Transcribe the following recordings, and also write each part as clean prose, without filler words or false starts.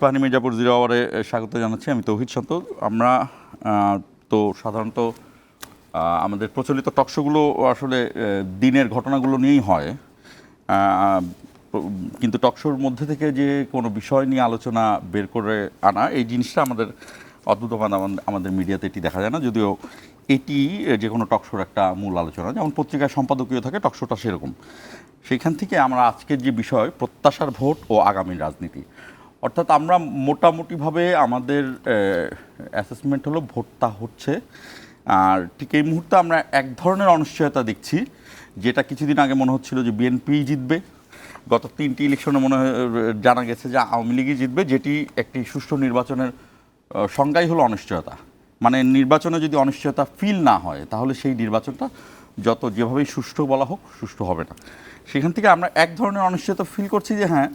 Ispahani Mirzapur zero আওয়ারে স্বাগত জানাচ্ছি। আমি তৌহিদ সন্তোষ। আমরা তো সাধারণত আমাদের প্রচলিত টকশোগুলো আসলে দিনের ঘটনাগুলো নিয়েই হয়, কিন্তু টকশোর মধ্যে থেকে যে কোনো বিষয় নিয়ে আলোচনা বের করে আনা, এই জিনিসটা আমাদের অদ্ভুতভাবে আমাদের মিডিয়াতে এটি দেখা যায় না। যদিও এটি যে কোনো টকশোর একটা মূল আলোচনা, যেমন পত্রিকায় সম্পাদকীয় থাকে, টকশোটা সেরকম। সেইখান থেকে আমরা আজকের যে বিষয়, প্রত্যাশার ভোট ও আগামীর রাজনীতি, অর্থাৎ আমরা মোটামুটিভাবে আমাদের অ্যাসেসমেন্ট হলো ভোটটা হচ্ছে, আর ঠিক এই মুহূর্তে আমরা এক ধরনের অনিশ্চয়তা দেখছি, যেটা কিছুদিন আগে মনে হচ্ছিল যে বিএনপি জিতবে। গত 3টি ইলেকশনে মনে জানা গেছে যে আওয়ামী লীগই জিতবে, যেটি একটি সুষ্ঠু নির্বাচনের সংজ্ঞাই হলো অনিশ্চয়তা। মানে নির্বাচনে যদি অনিশ্চয়তা ফিল না হয়, তাহলে সেই নির্বাচনটা যত যেভাবেই সুষ্ঠু বলা হোক, সুষ্ঠু হবে না। সেখান থেকে আমরা এক ধরনের অনিশ্চয়তা ফিল করছি যে হ্যাঁ,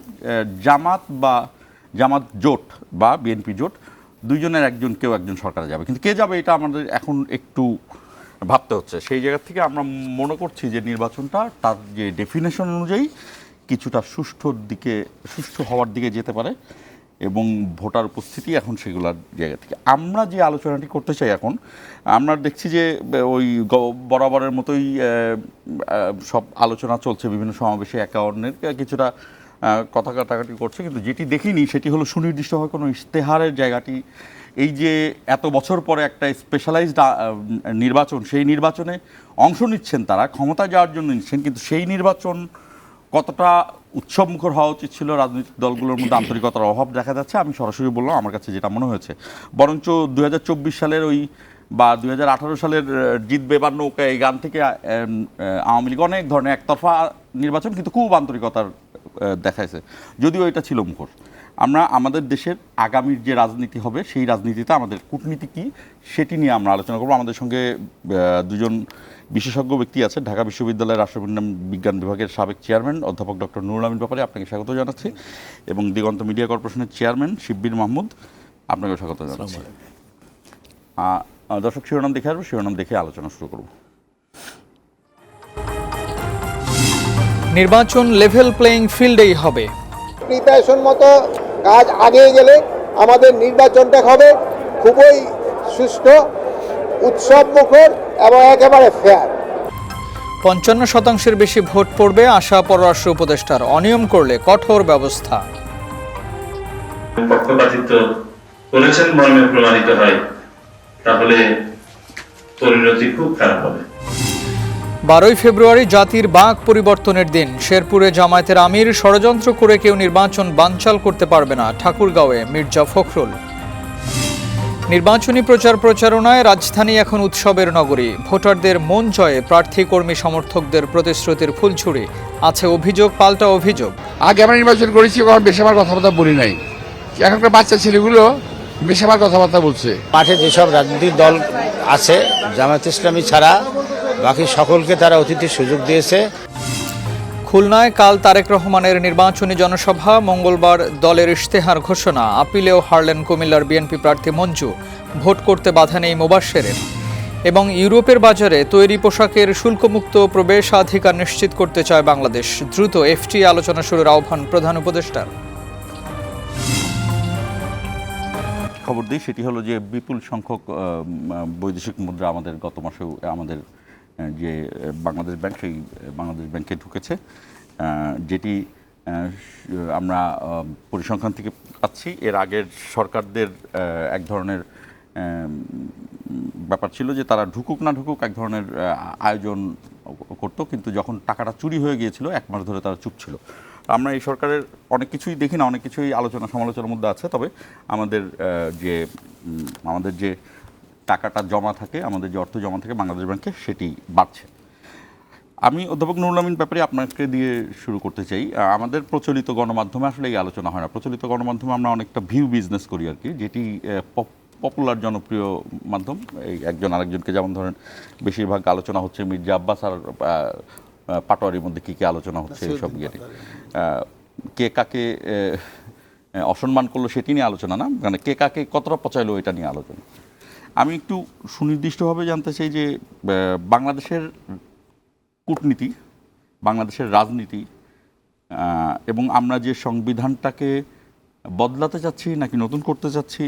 জামাত জোট বা বিএনপি জোট, দুইজনের কেউ একজন সরকারে যাবে, কিন্তু কে যাবে এটা আমাদের এখন একটু ভাবতে হচ্ছে। সেই জায়গা থেকে আমরা মনে করছি যে নির্বাচনটা তার যে ডেফিনেশন অনুযায়ী কিছুটা সুষ্ঠু হওয়ার দিকে যেতে পারে, এবং ভোটার উপস্থিতি এখন সেগুলোর জায়গা থেকে আমরা যে আলোচনাটি করতে চাই, এখন আমরা দেখছি যে ওই বরাবরের মতোই সব আলোচনা চলছে, বিভিন্ন সমাবেশে একে অন্যের কিছুটা কথা কাটাকাটি করছে, কিন্তু যেটি দেখিনি সেটি হলো সুনির্দিষ্টভাবে কোনো ইশতেহারের জায়গাটি। এই যে এত বছর পরে একটা স্পেশালাইজড নির্বাচন, সেই নির্বাচনে অংশ নিচ্ছেন তারা, ক্ষমতায় যাওয়ার জন্য নিচ্ছেন, কিন্তু সেই নির্বাচন কতটা উৎসবমুখর হওয়া উচিত ছিল, রাজনৈতিক দলগুলোর মধ্যে আন্তরিকতার অভাব দেখা যাচ্ছে। আমি সরাসরি বললাম আমার কাছে যেটা মনে হয়েছে, বরঞ্চ 2024 সালের বা 2018 সালের জিতবে এবার নৌকা এই গান থেকে আওয়ামী লীগ অনেক ধরনের একতরফা নির্বাচন, কিন্তু খুব আন্তরিকতার দেখাইছে, যদিও এটা ছিল মুখর। আমরা আমাদের দেশের আগামীর যে রাজনীতি হবে, সেই রাজনীতিতে আমাদের কূটনীতি কী সেটি নিয়ে আমরা আলোচনা করব। আমাদের সঙ্গে দুজন বিশেষজ্ঞ ব্যক্তি আছে। ঢাকা বিশ্ববিদ্যালয়ের রাষ্ট্রবিজ্ঞান বিভাগের সাবেক চেয়ারম্যান অধ্যাপক ডক্টর নুরুল আমিন ব্যাপারী, আপনাকে স্বাগত জানাচ্ছি, এবং দিগন্ত মিডিয়া কর্পোরেশনের চেয়ারম্যান শিব্বির মাহমুদ, আপনাকেও স্বাগত জানাচ্ছি। দর্শক, শিরোনাম দেখে আসবো, শিরোনাম দেখে আলোচনা শুরু করব। নির্বাচন লেভেল প্লেইং ফিল্ডেই হবে। প্রিপারেশন মতো কাজ আগিয়ে গেলে আমাদের নির্বাচনটা হবে খুবই সুষ্ঠু, উৎসব মুখর এবং একেবারে ফেয়ার। 55% বেশি ভোট পড়বে আশা পররাষ্ট্র উপদেষ্টার, অনিয়ম করলে কঠোর ব্যবস্থা। পক্ষপাতিত্ব করেছেন মর্মে প্রমাণিত হয়, তাহলে পরিণতি খুব খারাপ হবে। 12ই ফেব্রুয়ারি জাতির বাক পরিবর্তনের দিন। শেরপুরে জামায়াতের আমির, ষড়যন্ত্র করে কেউ নির্বাচন বানচাল করতে পারবে না, ঠাকুরগাঁওয়ে মির্জা ফখরুল। নির্বাচনী প্রচারণায় রাজধানী এখন উৎসবের নগরী। ভোটারদের মন জয়ে প্রার্থী কর্মী সমর্থকদের প্রতিশ্রুতির ফুলছুরি, আছে অভিযোগ পাল্টা অভিযোগ। আগে আমরা নির্বাচন করেছি, কখন বেশিরভাগ কথাবার্তা বলি নাই, এখনকার বাচ্চা ছেলেগুলো বেশিরভাগ কথাবার্তা বলছে। মাঠে যেসব রাজনৈতিক দল আছে, জামায়াত ইসলামী ছাড়া বাকি সকলকে তারা অতিথির সুযোগ দিয়েছে। খুলনায় কাল তারেক রহমানের নির্বাচনী জনসভা, মঙ্গলবার দলের ইশতেহার ঘোষণা। আপিলেও হারলেন কুমিল্লার বিএনপি প্রার্থী মঞ্জু, ভোট করতে বাধা নেই মোবাশ্বেরের। এবং ইউরোপের বাজারে তৈরি পোশাকের শুল্কমুক্ত প্রবেশাধিকার নিশ্চিত করতে চায় বাংলাদেশ। দ্রুত এফটি আলোচনা শুরুর আহ্বান প্রধান উপদেষ্টার। খবর দিই, সেটি হলো যে বিপুল সংখ্যক বৈদেশিক মুদ্রা আমাদের গত মাসেও আমাদের যে বাংলাদেশ ব্যাংক, সেই বাংলাদেশ ব্যাংকে ঢুকেছে, যেটি আমরা পরিসংখ্যান থেকে পাচ্ছি। এর আগের সরকারদের এক ধরনের ব্যাপার ছিল যে তারা ঢুকুক না ঢুকুক এক ধরনের আয়োজন করতো, কিন্তু যখন টাকাটা চুরি হয়ে গিয়েছিল 1 মাস ধরে তারা চুপ ছিল। আমরা এই সরকারের অনেক কিছুই দেখি না, অনেক কিছুই আলোচনা সমালোচনার মধ্যে আছে, তবে আমাদের যে টাকাটা জমা থাকে, আমাদের যে অর্থ জমা থাকে বাংলাদেশ ব্যাংকে, সেটি বাড়ছে। আমি অধ্যাপক নুরুল আমিন ব্যাপারী আপনাকে দিয়ে শুরু করতে চাই। আমাদের প্রচলিত গণমাধ্যমে আসলে এই আলোচনা হয় না। প্রচলিত গণমাধ্যমে আমরা অনেকটা ভিউ বিজনেস করি আর কি, যেটি পপুলার জনপ্রিয় মাধ্যম। এই একজন আরেকজনকে, যেমন ধরেন বেশিরভাগ আলোচনা হচ্ছে মির্জা আব্বাস আর পাটোয়ারির মধ্যে কী কী আলোচনা হচ্ছে, এইসব ইয়েটি কে কাকে অসম্মান করলো সেটি নিয়ে আলোচনা না, মানে কে কাকে কতটা পচাইলো এটা নিয়ে আলোচনা। আমি একটু সুনির্দিষ্টভাবে জানতে চাই যে বাংলাদেশের কূটনীতি, বাংলাদেশের রাজনীতি, এবং আমরা যে সংবিধানটাকে বদলাতে চাচ্ছি নাকি নতুন করতে চাচ্ছি,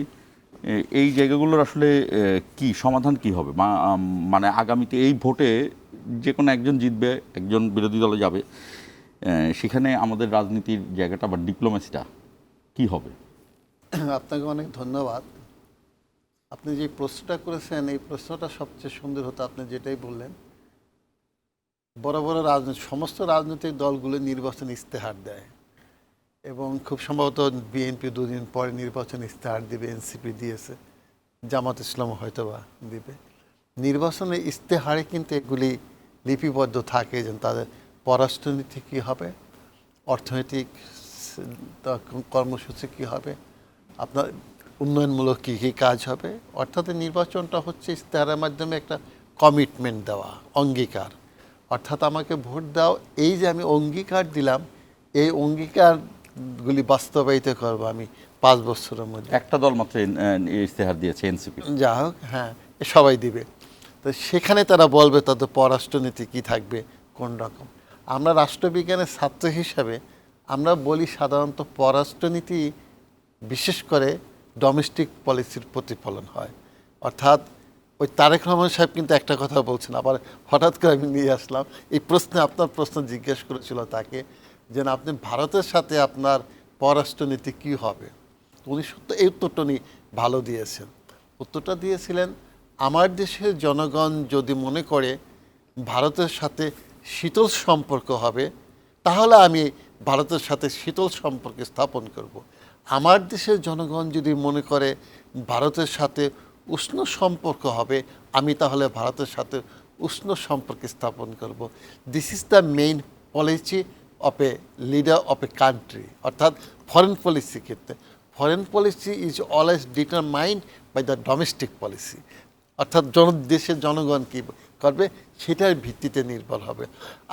এই জায়গাগুলোর আসলে কি সমাধান কি হবে? মানে আগামীতে এই ভোটে যে কোনো একজন জিতবে, একজন বিরোধী দলে যাবে, সেখানে আমাদের রাজনীতির জায়গাটা বা ডিপ্লোমেসিটা কি হবে? আপনাকে অনেক ধন্যবাদ। আপনি যে প্রশ্নটা করেছেন এই প্রশ্নটা সবচেয়ে সুন্দর হতো। আপনি যেটাই বললেন, বড় বড় সমস্ত রাজনৈতিক দলগুলো নির্বাচন ইস্তেহার দেয় এবং খুব সম্ভবত বিএনপি দুদিন পরে নির্বাচন ইস্তেহার দিবে, এনসিপি দিয়েছে, জামাত ইসলাম হয়তো বা দিবে। নির্বাচনের ইস্তেহারে কিন্তু এগুলি লিপিবদ্ধ থাকে যে তাদের পররাষ্ট্রনীতি কী হবে, অর্থনৈতিক কর্মসূচি কী হবে, আপনার উন্নয়নমূলক কী কী কাজ হবে। অর্থাৎ নির্বাচনটা হচ্ছে ইস্তেহারের মাধ্যমে একটা কমিটমেন্ট দেওয়া, অঙ্গীকার। অর্থাৎ আমাকে ভোট দাও, এই যে আমি অঙ্গীকার দিলাম, এই অঙ্গীকারগুলি বাস্তবায়িত করবো আমি 5 বছরের মধ্যে। একটা দল মাত্র ইস্তেহার দিয়েছে, এনসিপি। যা হোক, হ্যাঁ, সবাই দিবে। তো সেখানে তারা বলবে তাদের পররাষ্ট্রনীতি কী থাকবে, কোন রকম। আমরা রাষ্ট্রবিজ্ঞানের ছাত্র হিসাবে আমরা বলি সাধারণত পররাষ্ট্রনীতি বিশেষ করে ডোমেস্টিক পলিসির প্রতিফলন হয়। অর্থাৎ ওই তারেক রহমান সাহেব কিন্তু একটা কথা বলছেন, আবার হঠাৎ করে আমি নিয়ে আসলাম এই প্রশ্নে, আপনার প্রশ্ন জিজ্ঞেস করেছিল তাকে যে না, আপনি ভারতের সাথে আপনার পররাষ্ট্রনীতি কী হবে। উনি সত্য এই উত্তরটা উনি ভালো দিয়েছেন। উত্তরটা দিয়েছিলেন, আমার দেশের জনগণ যদি মনে করে ভারতের সাথে শীতল সম্পর্ক হবে, তাহলে আমি ভারতের সাথে শীতল সম্পর্ক স্থাপন করব। আমার দেশের জনগণ যদি মনে করে ভারতের সাথে উষ্ণ সম্পর্ক হবে, আমি তাহলে ভারতের সাথে উষ্ণ সম্পর্ক স্থাপন করব। This is the main policy of a leader of a country. অর্থাৎ ফরেন পলিসি ক্ষেত্রে foreign policy is always determined by the domestic policy. অর্থাৎ দেশের জনগণ কী করবে সেটার ভিত্তিতে নির্ভর হবে।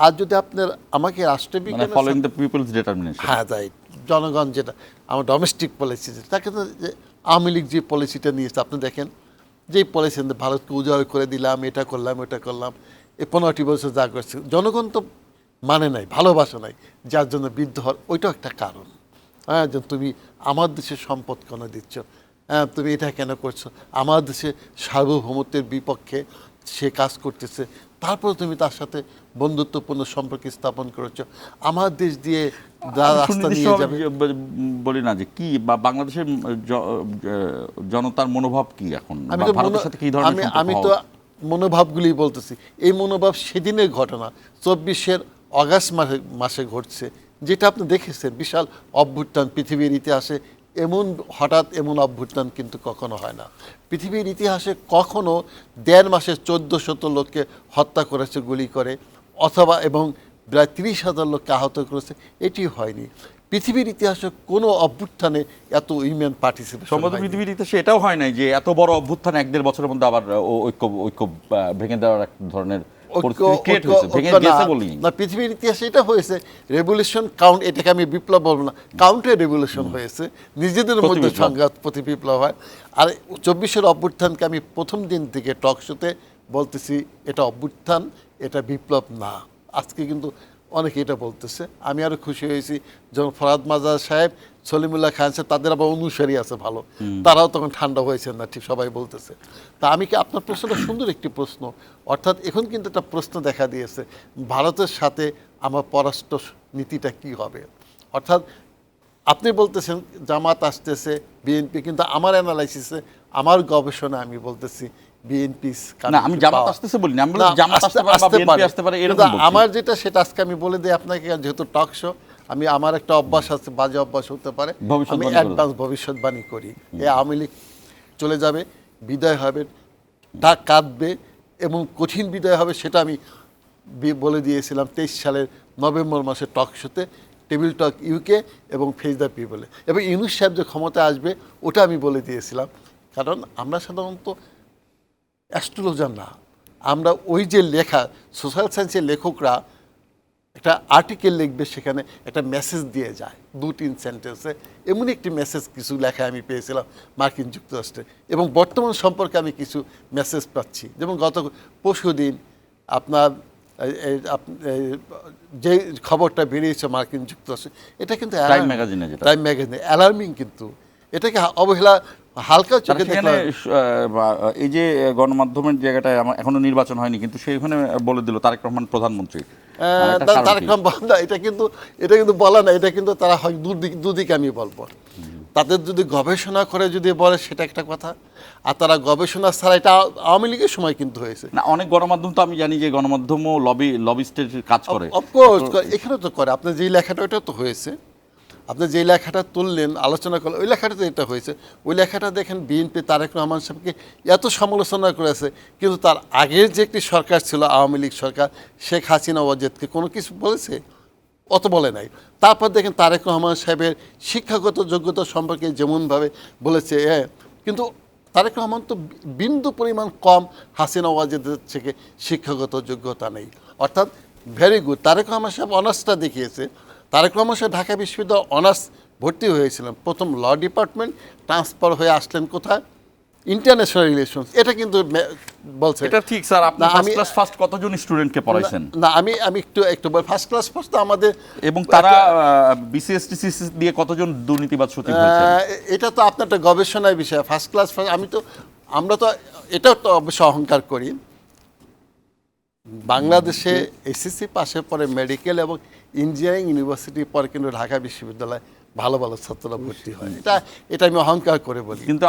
আর যদি আপনার আমাকে রাষ্ট্রবিজ্ঞান, ফলোইং দ্য পিপলস ডিটারমিনেশন, হ্যাঁ রাইট, জনগণ যেটা আমার ডোমেস্টিক পলিসি, তাকে তো যে আওয়ামী লীগ যে পলিসিটা নিয়েছে, আপনি দেখেন যেই পলিসি ভারতকে উজাড় করে দিলাম, এটা করলাম ওটা করলাম, এই 15টি বছর যা করছে, জনগণ তো মানে নাই, ভালোবাসা নাই, যার জন্য বিদ্ধ হওয়ার ওইটাও একটা কারণ। হ্যাঁ, যে তুমি আমার দেশের সম্পদ কেন দিচ্ছ, হ্যাঁ তুমি এটা কেন করছো, আমার দেশে সার্বভৌমত্বের বিপক্ষে সে কাজ করতেছে, তারপর তুমি তার সাথে বন্ধুত্বপূর্ণ সম্পর্ক স্থাপন করেছো, আমার দেশ দিয়ে রাস্তা নিয়ে যাবে। বলি না যে কি বা বাংলাদেশের জনতার মনোভাব কি এখন, ভারতের সাথে কি ধরনের সম্পর্ক? আমি তো মনোভাবগুলি বলতেছি। এই মনোভাব সেদিনের ঘটনা, 24 অগাস্ট মাসে ঘটছে, যেটা আপনি দেখেছেন, বিশাল অভ্যুত্থান পৃথিবীর ইতিহাসে। এমন হঠাৎ এমন অভ্যুত্থান কিন্তু কখনো হয় না পৃথিবীর ইতিহাসে। কখনো 1.5 মাসে 1400 লোককে হত্যা করেছে গুলি করে, অথবা এবং প্রায় 30,000 লোককে আহত করেছে, এটি হয়নি পৃথিবীর ইতিহাসে। কোনো অভ্যুত্থানে এত উইমেন পার্টিসিপেশন সম্ভবত পৃথিবীর ইতিহাসে এটাও হয় নাই যে এত বড় অভ্যুত্থান 1-1.5 বছরের মধ্যে আবার ঐক্য ভেঙে দেওয়ার এক ধরনের পৃথিবীর ইতিহাসে এটা হয়েছে। রেভলিউশন কাউন্ট, এটাকে আমি বিপ্লব বলবো না, কাউন্টার রেভলিউশন হয়েছে, নিজেদের মধ্যে সংঘাত, প্রতি বিপ্লব হয়। আর 24 অভ্যুত্থানকে আমি প্রথম দিন থেকে টক শোতে বলতেছি এটা অভ্যুত্থান, এটা বিপ্লব না। আজকে কিন্তু অনেকে এটা বলতেছে। আমি আরও খুশি হয়েছি যখন ফরহাদ মাজার সাহেব, সলিমুল্লাহ খান সাহেব, তাদের আবার অনুসারী আছে ভালো, তারাও তখন ঠান্ডা হয়েছে না, ঠিক সবাই বলতেছে। তা আমি কি, আপনার প্রশ্নটা সুন্দর একটি প্রশ্ন। অর্থাৎ এখন কিন্তু একটা প্রশ্ন দেখা দিয়েছে, ভারতের সাথে আমার পররাষ্ট্র নীতিটা কি হবে। অর্থাৎ আপনি বলতেছেন জামাত আসতেছে, বিএনপি, কিন্তু আমার অ্যানালাইসিসে, আমার গবেষণা আমি বলতেছি বিএনপি। আমি জামাত আসতেছে বলি না, আমি বলি জামাত আসতে পারে বা বিএনপি আসতে পারে, এরকম বলছি। আমার যেটা সেটা আজকে আমি বলে দিই আপনাকে, যেহেতু টক শো, আমি আমার একটা অভ্যাস আছে, বাজে অভ্যাস হতে পারে, আমি অ্যাডভান্স ভবিষ্যৎবাণী করি। এই আওয়ামী লীগ চলে যাবে, বিদায় হবে, তা কাঁদবে এবং কঠিন বিদায় হবে, সেটা আমি বলে দিয়েছিলাম 23 সালের নভেম্বর মাসে টক শোতে, টেবিল টক ইউকে এবং ফেস দ্য পিপলে। এবং ইউনুস সাহেব যে ক্ষমতায় আসবে ওটা আমি বলে দিয়েছিলাম। কারণ আমরা সাধারণত অ্যাস্ট্রোলজার না, আমরা ওই যে লেখা, সোশ্যাল সায়েন্সের লেখকরা একটা আর্টিকেল লিখবে, সেখানে একটা মেসেজ দিয়ে যায় 2-3 সেন্টেন্সে। এমন একটি মেসেজ কিছু লেখা আমি পেয়েছিলাম মার্কিন যুক্তরাষ্ট্রে, এবং বর্তমান সম্পর্কে আমি কিছু মেসেজ পাচ্ছি। যেমন গত পরশুদিন আপনার যে খবরটা বেরিয়েছে মার্কিন যুক্তরাষ্ট্রে, এটা কিন্তু টাইম ম্যাগাজিনে যেটা টাইম ম্যাগাজিনে অ্যালার্মিং, কিন্তু এটাকে অবহেলা হালকা তারা চোখে সেখানে দেখলাম। এই যে গণমাধ্যমের জায়গাটায় এখনো নির্বাচন হয়নি, কিন্তু সেইখানে বলে দিল তারেক রহমান প্রধানমন্ত্রী। এটা কারণ তারেক কি? রহমান এটা কিন্তু বলা না, এটা কিন্তু তারা হয় দুদিকে আমি বলবো। তাদের যদি গবেষণা করে যদি বলে সেটা একটা কথা, আর তারা গবেষণা ছাড়া, এটা আওয়ামী লীগের সময় কিন্তু হয়েছে। না, অনেক গণমাধ্যম তো আমি জানি যে গণমাধ্যমও লবিস্টের কাজ করে। অফকোর্স এখানে তো করে। আপনার যেই লেখাটা ওটা তো হয়েছে, আপনি যেই লেখাটা তুললেন, আলোচনা করলেন, ওই লেখাটা তো এটা হয়েছে। ওই লেখাটা দেখেন বিএনপি তারেক রহমান সাহেবকে এত সমালোচনা করেছে, কিন্তু তার আগের যে একটি সরকার ছিল আওয়ামী লীগ সরকার, শেখ হাসিনা ওয়াজেদকে কোনো কিছু বলেছে? অত বলে নাই। তারপর দেখেন তারেক রহমান সাহেবের শিক্ষাগত যোগ্যতা সম্পর্কে যেমনভাবে বলেছে, কিন্তু তারেক রহমান তো বিন্দু পরিমাণ কম হাসিনা ওয়াজেদের থেকে শিক্ষাগত যোগ্যতা নেই। অর্থাৎ ভেরি গুড। তারেক রহমান সাহেব অনার্সটা দেখিয়েছে। তারেক রহমান সাহেব ঢাকা বিশ্ববিদ্যালয় অনার্স ভর্তি হয়েছিলেন, প্রথম ল ডিপার্টমেন্ট, ট্রান্সফার হয়ে আসলেন কোথায়? International relations. এটা কিন্তু বলছে। এটা ঠিক স্যার, আপনি ফার্স্ট কতজন স্টুডেন্টকে পড়াইছেন? না, আমি একটু ফার্স্ট ক্লাস ফার্স্ট আমাদের, এবং তারা বিসিএস দিয়ে কতজন দুর্নীতিবাদ সচিব হয়েছেন? এটা তো আপনার একটা গবেষণার বিষয়। ফার্স্ট ক্লাস আমরা তো এটাও তো অবশ্য অহংকার করি, বাংলাদেশে এসএসসি পাশে পরে মেডিকেল এবং ইঞ্জিনিয়ারিং ইউনিভার্সিটির পরে কিন্তু ঢাকা বিশ্ববিদ্যালয় ভালো ভালো ছাত্ররা ভর্তি হয়। এটা আমি অহংকার করে বলি। কিন্তু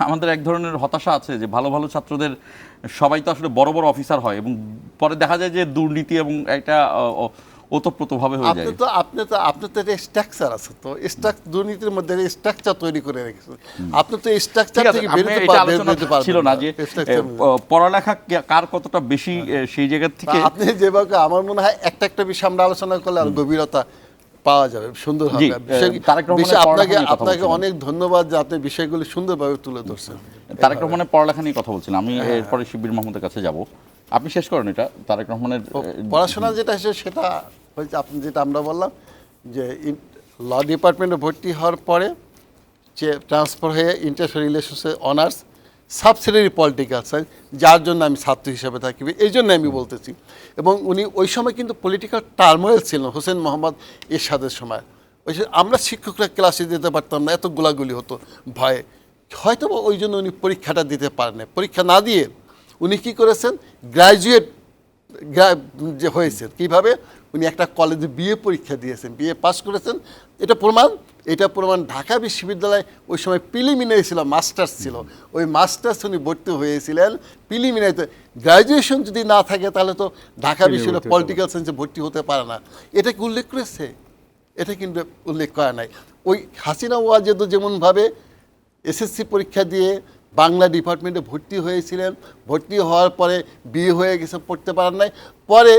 আমাদের এক ধরনের হতাশা আছে যে ভালো ভালো ছাত্রদের সবাই তো আসলে বড় বড় অফিসার হয়, এবং পরে দেখা যায় যে দুর্নীতি এবং এটা ওতপ্রোতভাবে হয়ে যায়। আপনার তো স্ট্রাকচার আছে, তো দুর্নীতির মধ্যে স্ট্রাকচার তৈরি করে রেখেছেন। আপনি তো স্ট্রাকচার থেকে বেরোতে পারবেন ছিল না যে পড়ালেখা কার কতটা বেশি, সেই জায়গা থেকে আপনি যেভাবে, আমার মনে হয় একটা বিষয় আমরা আলোচনা করলে আর গভীরতা পাওয়া যাবে, সুন্দর হবে। আপনাকে অনেক ধন্যবাদ যে আপনি বিষয়গুলি সুন্দরভাবে তুলে ধরছেন। তারেক রহমানের পড়ালেখা নিয়ে কথা বলছিলাম আমি, এরপরে শিবির মাহমুদের কাছে যাব। আপনি শেষ করেন এটা। তারেক রহমানের পড়াশোনা যেটা সেটা হয়েছে, আপনি যেটা আমরা বললাম যে ল ডিপার্টমেন্টে ভর্তি হওয়ার পরে যে ট্রান্সফার হয়ে ইন্টারন্যাশনাল রিলেশনসে অনার্স, সাবসিডিয়ারি পলিটিক্যাল সায়েন্স, যার জন্য আমি ছাত্র হিসেবে থাকি, এই জন্য আমি বলতেছি। এবং উনি ওই সময় কিন্তু পলিটিক্যাল টার্মোয়েল ছিলেন হোসেন মোহাম্মদ এরশাদের সময়। আমরা শিক্ষকরা ক্লাসে দিতে পারতাম না, এত গোলাগুলি হতো ভয়ে। হয়তো ওই জন্য উনি পরীক্ষাটা দিতে পারেন না। পরীক্ষা না দিয়ে উনি কী করেছেন, গ্র্যাজুয়েট যে হয়েছেন কীভাবে, উনি একটা কলেজে বিএ পরীক্ষা দিয়েছেন, বিএ পাস করেছেন। এটা প্রমাণ ঢাকা বিশ্ববিদ্যালয়ে ওই সময় প্রিলিমিনারি ছিল, মাস্টার্স ছিল। ওই মাস্টার্স উনি ভর্তি হয়েছিলেন প্রিলিমিনারিতে। গ্র্যাজুয়েশন যদি না থাকে তাহলে তো ঢাকা বিশ্ববিদ্যালয় পলিটিক্যাল সায়েন্সে ভর্তি হতে পারে না। এটা কি উল্লেখ করেছে? এটা কিন্তু উল্লেখ করা নাই। ওই হাসিনা ওয়াজেদ যেমনভাবে এসএসসি পরীক্ষা দিয়ে বাংলা ডিপার্টমেন্টে ভর্তি হয়েছিলেন, ভর্তি হওয়ার পরে বিয়ে হয়ে গেছে, পড়তে পারেন নাই। পরে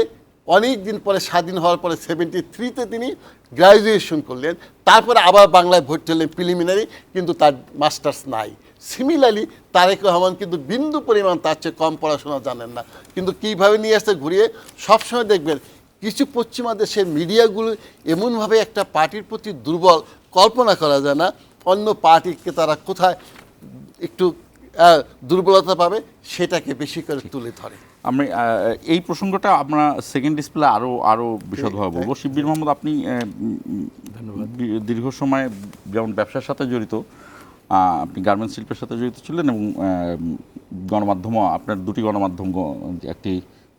অনেক দিন পরে, স্বাধীন হওয়ার পরে 73-তে তিনি গ্র্যাজুয়েশন করলেন, তারপরে আবার বাংলায় ভর্তি হলেন প্রিলিমিনারি, কিন্তু তার মাস্টার্স নাই। সিমিলারলি তারেক রহমান কিন্তু বিন্দু পরিমাণ তার চেয়ে কম পড়াশোনা জানেন না, কিন্তু কীভাবে নিয়ে আসতে ঘুরিয়ে। সবসময় দেখবেন কিছু পশ্চিমা দেশের মিডিয়াগুলো এমনভাবে একটা পার্টির প্রতি দুর্বল, কল্পনা করা যায় না অন্য পার্টিকে তারা কোথায় একটু দুর্বলতা পাবে সেটাকে বেশি করে তুলে ধরে। আমি এই প্রসঙ্গটা আমরা সেকেন্ড ডিসপ্লে আরও বিশদভাবে বলবো। শিবির মাহমুদ, আপনি দীর্ঘ সময় যেমন ব্যবসার সাথে জড়িত, আপনি গার্মেন্টস শিল্পের সাথে জড়িত ছিলেন, এবং গণমাধ্যমও আপনার দুটি গণমাধ্যম, একটি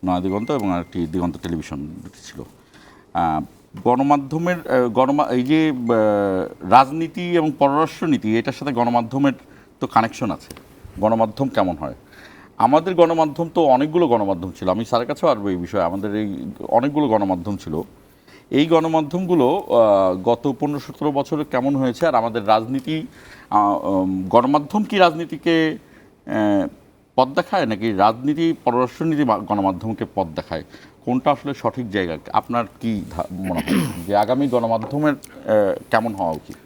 নয়াদিগন্ত এবং আরেকটি দিগন্ত টেলিভিশন দুটি ছিল। গণমাধ্যমের এই যে রাজনীতি এবং পররাষ্ট্রনীতি, এটার সাথে গণমাধ্যমের তো কানেকশন আছে। গণমাধ্যম কেমন হয়? আমাদের গণমাধ্যম তো অনেকগুলো গণমাধ্যম ছিল, আমি স্যারের কাছেও আসবো এই বিষয়ে। আমাদের এই অনেকগুলো গণমাধ্যম ছিল। এই গণমাধ্যমগুলো গত 15-17 বছরে কেমন হয়েছে, আর আমাদের রাজনীতি, গণমাধ্যম কি রাজনীতিকে পথ দেখায়, নাকি রাজনীতি পররাষ্ট্রনীতি গণমাধ্যমকে পথ দেখায়? কোনটা আসলে সঠিক জায়গা? আপনার কি মনে হয় যে আগামী গণমাধ্যমের কেমন হওয়া উচিত?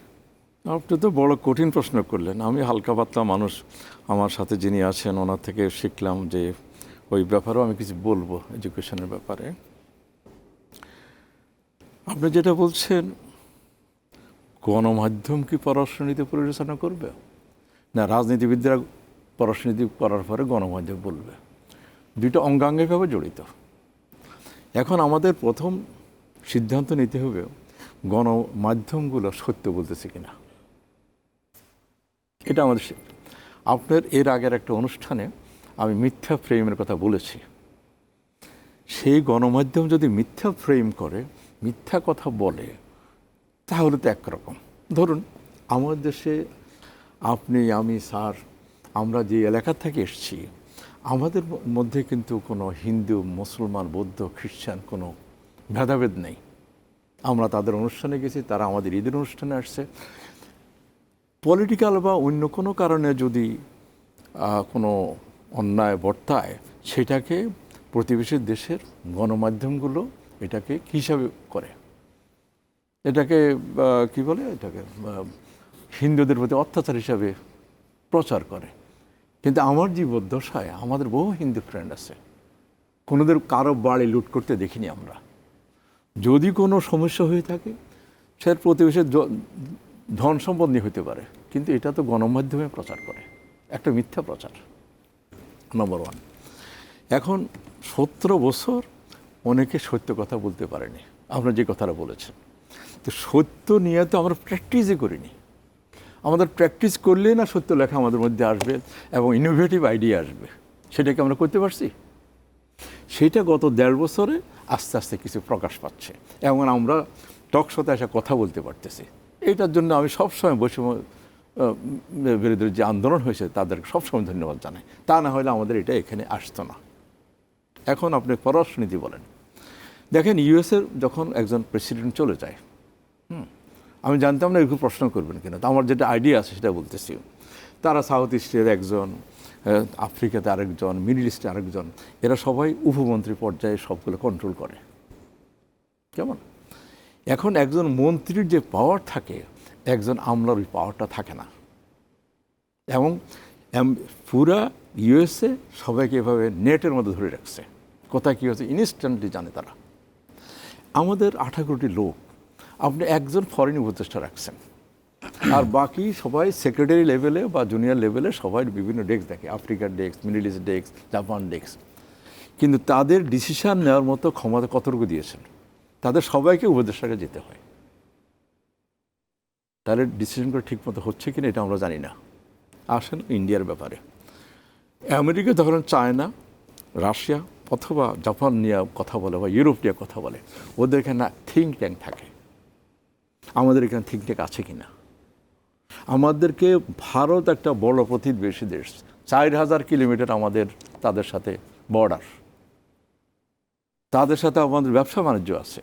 আপনি তো বড় কঠিন প্রশ্ন করলেন। আমি হালকা পাতলা মানুষ, আমার সাথে যিনি আছেন ওনার থেকে শিখলাম যে ওই ব্যাপারেও আমি কিছু বলবো, এডুকেশনের ব্যাপারে। আপনি যেটা বলছেন, গণমাধ্যম কি পররাষ্ট্রনীতি পরিচালনা করবে, না রাজনীতিবিদরা পররাষ্ট্রনীতি করার পরে গণমাধ্যম বলবে? দুইটা অঙ্গাঙ্গিকভাবে জড়িত। এখন আমাদের প্রথম সিদ্ধান্ত নিতে হবে গণমাধ্যমগুলো সত্য বলতেছে কিনা। এটা আমাদের আপনার এর আগের একটা অনুষ্ঠানে আমি মিথ্যা ফ্রেমের কথা বলেছি। সেই গণমাধ্যম যদি মিথ্যা ফ্রেম করে, মিথ্যা কথা বলে, তাহলে তো একরকম। ধরুন আমার দেশে আপনি, আমি, স্যার, আমরা যে এলাকা থেকে এসেছি, আমাদের মধ্যে কিন্তু কোনো হিন্দু, মুসলমান, বৌদ্ধ, খ্রিস্টান কোনো ভেদাভেদ নেই। আমরা তাদের অনুষ্ঠানে গেছি, তারা আমাদের ঈদের অনুষ্ঠানে আসছে। পলিটিক্যাল বা অন্য কোনো কারণে যদি কোনো অন্যায় বর্তায়, সেটাকে প্রতিবেশী দেশের গণমাধ্যমগুলো এটাকে কী হিসাবে করে, এটাকে কি বলে, এটাকে হিন্দুদের প্রতি অত্যাচার হিসাবে প্রচার করে। কিন্তু আমার জীবদ্দশায় আমাদের বহু হিন্দু ফ্রেন্ড আছে, কোনোদের কারো বাড়ি লুট করতে দেখিনি আমরা। যদি কোনো সমস্যা হয়ে থাকে, সে প্রতিবেশীর ধন সম্পদ নিয়ে হতে পারে, কিন্তু এটা তো গণমাধ্যমে প্রচার করে, একটা মিথ্যা প্রচার, নম্বর ওয়ান। এখন 17 বছর অনেকে সত্য কথা বলতে পারেনি, আপনারা যে কথাটা বলেছেন। তো সত্য নিয়ে তো আমরা প্র্যাকটিসই করিনি। আমাদের প্র্যাকটিস করলে না সত্য লেখা আমাদের মধ্যে আসবে এবং ইনোভেটিভ আইডিয়া আসবে। সেটাকে আমরা করতে পারছি? সেটা গত 1.5 বছরে আস্তে আস্তে কিছু প্রকাশ পাচ্ছে এবং আমরা টকশোতে এসে কথা বলতে পারতেছি। এইটার জন্য আমি সবসময় বৈষম্য বিরোধীর যে আন্দোলন হয়েছে তাদেরকে সবসময় ধন্যবাদ জানাই। তা না হলে আমাদের এটা এখানে আসতো না। এখন আপনি পররাষ্ট্রনীতি বলেন, দেখেন ইউএসের যখন একজন প্রেসিডেন্ট চলে যায়, আমি জানতাম না এরকম প্রশ্ন করবেন কিনা, তো আমার যেটা আইডিয়া আছে সেটা বলতেছি। তারা সাউথ ইস্টের একজন, আফ্রিকাতে আরেকজন, মিডল ইস্টে আরেকজন, এরা সবাই উপমন্ত্রী পর্যায়ে সবগুলো কন্ট্রোল করে। কেমন? এখন একজন মন্ত্রীর যে পাওয়ার থাকে, একজন আমলার ওই পাওয়ারটা থাকে না। এবং পুরা ইউএসএ সবাইকে এভাবে নেটের মধ্যে ধরে রাখছে, কোথায় কী হচ্ছে ইনস্ট্যান্টলি জানে তারা। আমাদের 18 কোটি লোক, আপনি একজন ফরেন উপদেষ্টা রাখছেন, আর বাকি সবাই সেক্রেটারি লেভেলে বা জুনিয়র লেভেলে সবাই বিভিন্ন ডেস্ক দেখে, আফ্রিকার desk, middle east desk, Japan desk. কিন্তু তাদের ডিসিশন নেওয়ার মতো ক্ষমতা কতটুকু দিয়েছেন? তাদের সবাইকে উপদেষ্টাকে যেতে হয়। তাহলে ডিসিশনগুলো ঠিক মতো হচ্ছে কিনা এটা আমরা জানি না। আসেন ইন্ডিয়ার ব্যাপারে, আমেরিকা যখন চায়না, রাশিয়া অথবা জাপান নিয়ে কথা বলে বা ইউরোপ নিয়ে কথা বলে, ওদের এখানে থিঙ্ক ট্যাঙ্ক থাকে। আমাদের এখানে থিঙ্ক ট্যাঙ্ক আছে কিনা? আমাদেরকে ভারত একটা বড় প্রতিবেশী দেশ, 4000 কিলোমিটার আমাদের তাদের সাথে বর্ডার, তাদের সাথে আমাদের ব্যবসা বাণিজ্য আছে।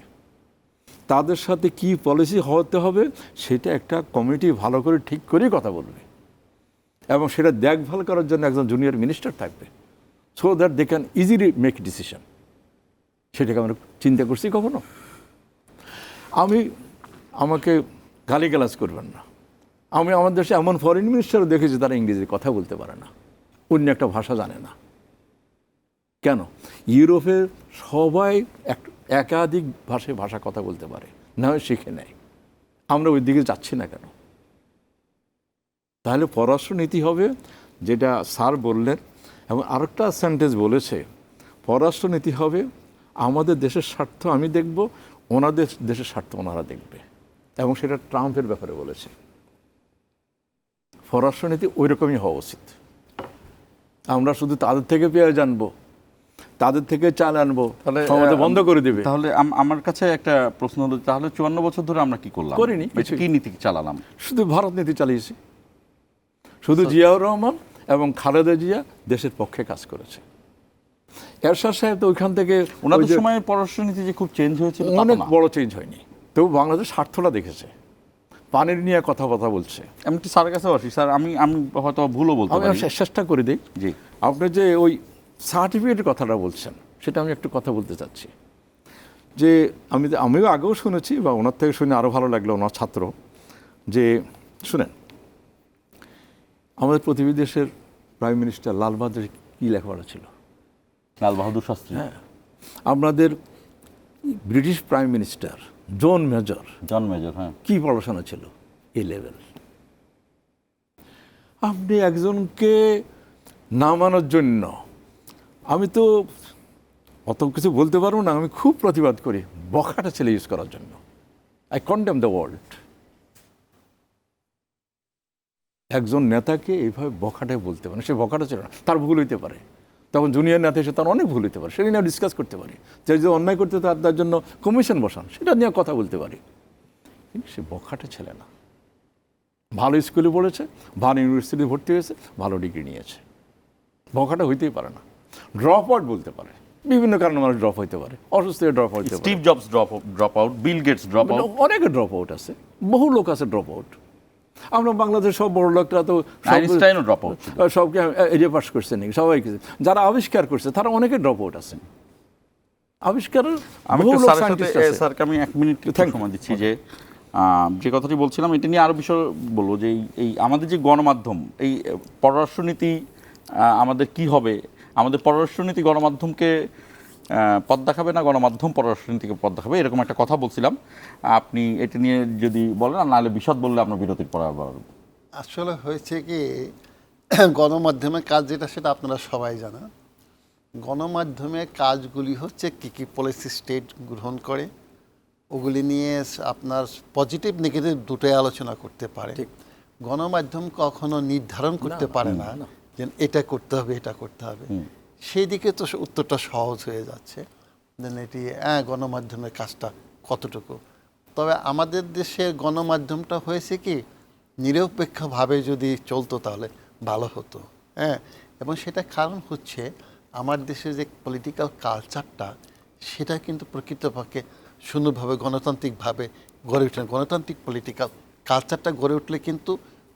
তাদের সাথে কি পলিসি হতে হবে সেটা একটা কমিটি ভালো করে ঠিক করেই কথা বলবে এবং সেটা দেখভাল করার জন্য একজন জুনিয়র মিনিস্টার থাকবে, so that they can easily make decision. সেটাকে আমরা চিন্তা করছি কখনো? আমাকে গালিগালাজ করবেন না, আমি আমাদের দেশে এমন ফরেন মিনিস্টারও দেখেছি তারা ইংরেজি কথা বলতে পারে না, অন্য একটা ভাষা জানে না। কেন? ইউরোপে সবাই একাধিক ভাষা কথা বলতে পারে, না হয় শিখে নেয়। আমরা ওই দিকে যাচ্ছি না কেন? তাহলে পররাষ্ট্রনীতি হবে যেটা স্যার বললেন, এবং আরেকটা সেন্টেন্স বলেছে, পররাষ্ট্রনীতি হবে আমাদের দেশের স্বার্থ আমি দেখব, ওনাদের দেশের স্বার্থ ওনারা দেখবে, এবং সেটা ট্রাম্পের ব্যাপারে বলেছে। পররাষ্ট্রনীতি ওই রকমই হওয়া উচিত। আমরা শুধু তাদের থেকে পেয়ে জানবো, তাদের থেকে চাল আনবো, তাহলে ক্ষমতা বন্ধ করে দেবে। তাহলে আমার কাছে একটা প্রশ্ন হলো, তাহলে 54 বছর ধরে আমরা কি করলাম? করিনি, কি নীতি চালালাম? শুধু ভারত নীতি চালিয়েছি। শুধু জিয়াউর রহমান এবং খালেদা জিয়া দেশের পক্ষে কাজ করেছে। এরশাদ সাহেব তো ওইখান থেকে, ওনাদের সময় পররাষ্ট্রনীতি যে খুব চেঞ্জ হয়েছিল, অনেক বড় চেঞ্জ হয়নি, তবু বাংলাদেশ স্বার্থটা দেখেছে, পানির নিয়ে কথাবার্তা বলছে। আমি একটু স্যারের কাছে আসি। স্যার, আমি হয়তো ভুলও বলতে আমি পারি। চেষ্টা করে দিই। জি, আপনি যে ওই সার্টিফিকেটের কথাটা বলছেন, সেটা আমি একটু কথা বলতে চাচ্ছি। যে আমিও আগেও শুনেছি, বা ওনার থেকে শুনে আরও ভালো লাগলো, ওনার ছাত্র, যে শুনেন, আমাদের প্রতিবেশী দেশের প্রাইম মিনিস্টার লাল বাহাদুর কী লেখাপড়া ছিল? লাল বাহাদুর শাস্ত্রী। হ্যাঁ, আপনাদের ব্রিটিশ প্রাইম মিনিস্টার জন মেজর, হ্যাঁ, কি পড়াশোনা ছিল? এ লেভেল। আপনি একজনকে নামানোর জন্য, আমি তো অত কিছু বলতে পারবো না, আমি খুব প্রতিবাদ করি বখাটা ছেলে ইউজ করার জন্য। I condemn the world. একজন নেতাকে এইভাবে বখাটায় বলতে পারে, সে বখাটা ছিল না, তার ভুল হইতে পারে, তখন জুনিয়র নেতা এসে তার অনেক ভুল হইতে পারে, সেটা নিয়ে ডিসকাস করতে পারি। যে যদি অন্যায় করতে তার জন্য কমিশন বসান, সেটা নিয়ে কথা বলতে পারি। কিন্তু সে বখাটা ছেলে না, ভালো স্কুলে পড়েছে, ভালো ইউনিভার্সিটি ভর্তি হয়েছে, ভালো ডিগ্রি নিয়েছে, বখাটা হইতেই পারে না। ড্রপ আউট বলতে পারে, বিভিন্ন কারণে মানুষ ড্রপ হইতে পারে, অসুস্থ হয়ে ড্রপ হইতে পারে, Steve Jobs drop out, Bill Gates drop out, অনেকে ড্রপ আউট আছে, বহু লোক আছে ড্রপ আউট। আমরা বাংলাদেশ সব বড় লোকরা তো আইনস্টাইনও ড্রপ আউট, সবকে এরিয়া পাস করছে নাকি, সবাইকে যারা আবিষ্কার করছে তারা অনেকে ড্রপ আউট আছে। আবিষ্কারের আমি বহু একটু লোক স্যারের scientist সাথে আছে। স্যারকে আমি 1 মিনিট সময় দিচ্ছি। যে কথাটি বলছিলাম এটা নিয়ে আরো বিষয় বলবো, যে এই আমাদের যে গণমাধ্যম, এই পররাষ্ট্রনীতি আমাদের কি হবে, আমাদের পররাষ্ট্রনীতি গণমাধ্যমকে পথ দেখাবে না গণমাধ্যম পররাষ্ট্রনীতিকে পথ দেখাবে, এরকম একটা কথা বলছিলাম। আপনি এটা নিয়ে যদি বলেন, আর নাহলে বিশদ বললে আমরা বিরতির পর আবার। আসলে হয়েছে কি, গণমাধ্যমের কাজ যেটা সেটা আপনারা সবাই জানেন। গণমাধ্যমের কাজগুলি হচ্ছে কী কী পলিসি স্টেট গ্রহণ করে, ওগুলি নিয়ে আপনার পজিটিভ নেগেটিভ দুটোই আলোচনা করতে পারে। গণমাধ্যম কখনো নির্ধারণ করতে পারে না যে এটা করতে হবে এটা করতে হবে। সেই দিকে তো উত্তরটা সহজ হয়ে যাচ্ছে, দেন এটি গণমাধ্যমের কাজটা কতটুকু। তবে আমাদের দেশের গণমাধ্যমটা হয়েছে কি, নিরপেক্ষভাবে যদি চলতো তাহলে ভালো হতো। এবং সেটা কারণ হচ্ছে আমার দেশের যে পলিটিক্যাল কালচারটা, সেটা কিন্তু প্রকৃতপক্ষে সুন্দরভাবে গণতান্ত্রিকভাবে গড়ে ওঠে। গণতান্ত্রিক পলিটিক্যাল কালচারটা গড়ে উঠলে কিন্তু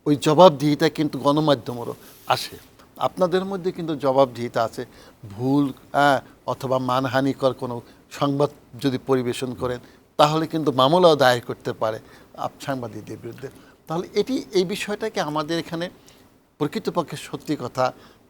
ওই জবাবদিহিতা কিন্তু গণমাধ্যমেরও আসে। আপনাদের মধ্যে কিন্তু জবাবদিহিতা আছে। ভুল অথবা মানহানিকর কোনো সংবাদ যদি পরিবেশন করেন, তাহলে কিন্তু মামলাও দায়ের করতে পারে সাংবাদিকদের বিরুদ্ধে। তাহলে এই বিষয়টাকে আমাদের এখানে প্রকৃতপক্ষে সত্যি কথা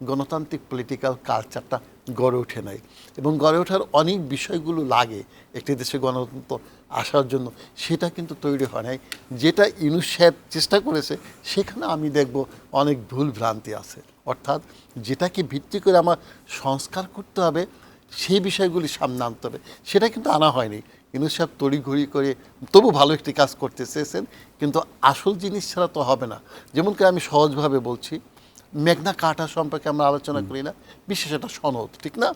গণতান্ত্রিক পলিটিক্যাল কালচারটা গড়ে ওঠে নাই, এবং গড়ে ওঠার অনেক বিষয়গুলো লাগে একটি দেশে গণতন্ত্র আসার জন্য, সেটা কিন্তু তৈরি হয় নাই। যেটা ইউনূস সাহেব চেষ্টা করেছে, সেখানে আমি দেখব অনেক ভুল ভ্রান্তি আছে। অর্থাৎ যেটাকে ভিত্তি করে আমার সংস্কার করতে হবে, সেই বিষয়গুলি সামনে আনতে হবে, সেটা কিন্তু আনা হয়নি। ইউনূস সাহেব তড়িঘড়ি করে তবু ভালো একটি কাজ করতে চেয়েছেন, কিন্তু আসল জিনিস ছাড়া তো হবে না। যেমন করে আমি সহজভাবে বলছি, মেঘনা কার্টা সম্পর্কে আমরা আলোচনা করি না, বিশেষ একটা সনদ, ঠিক না?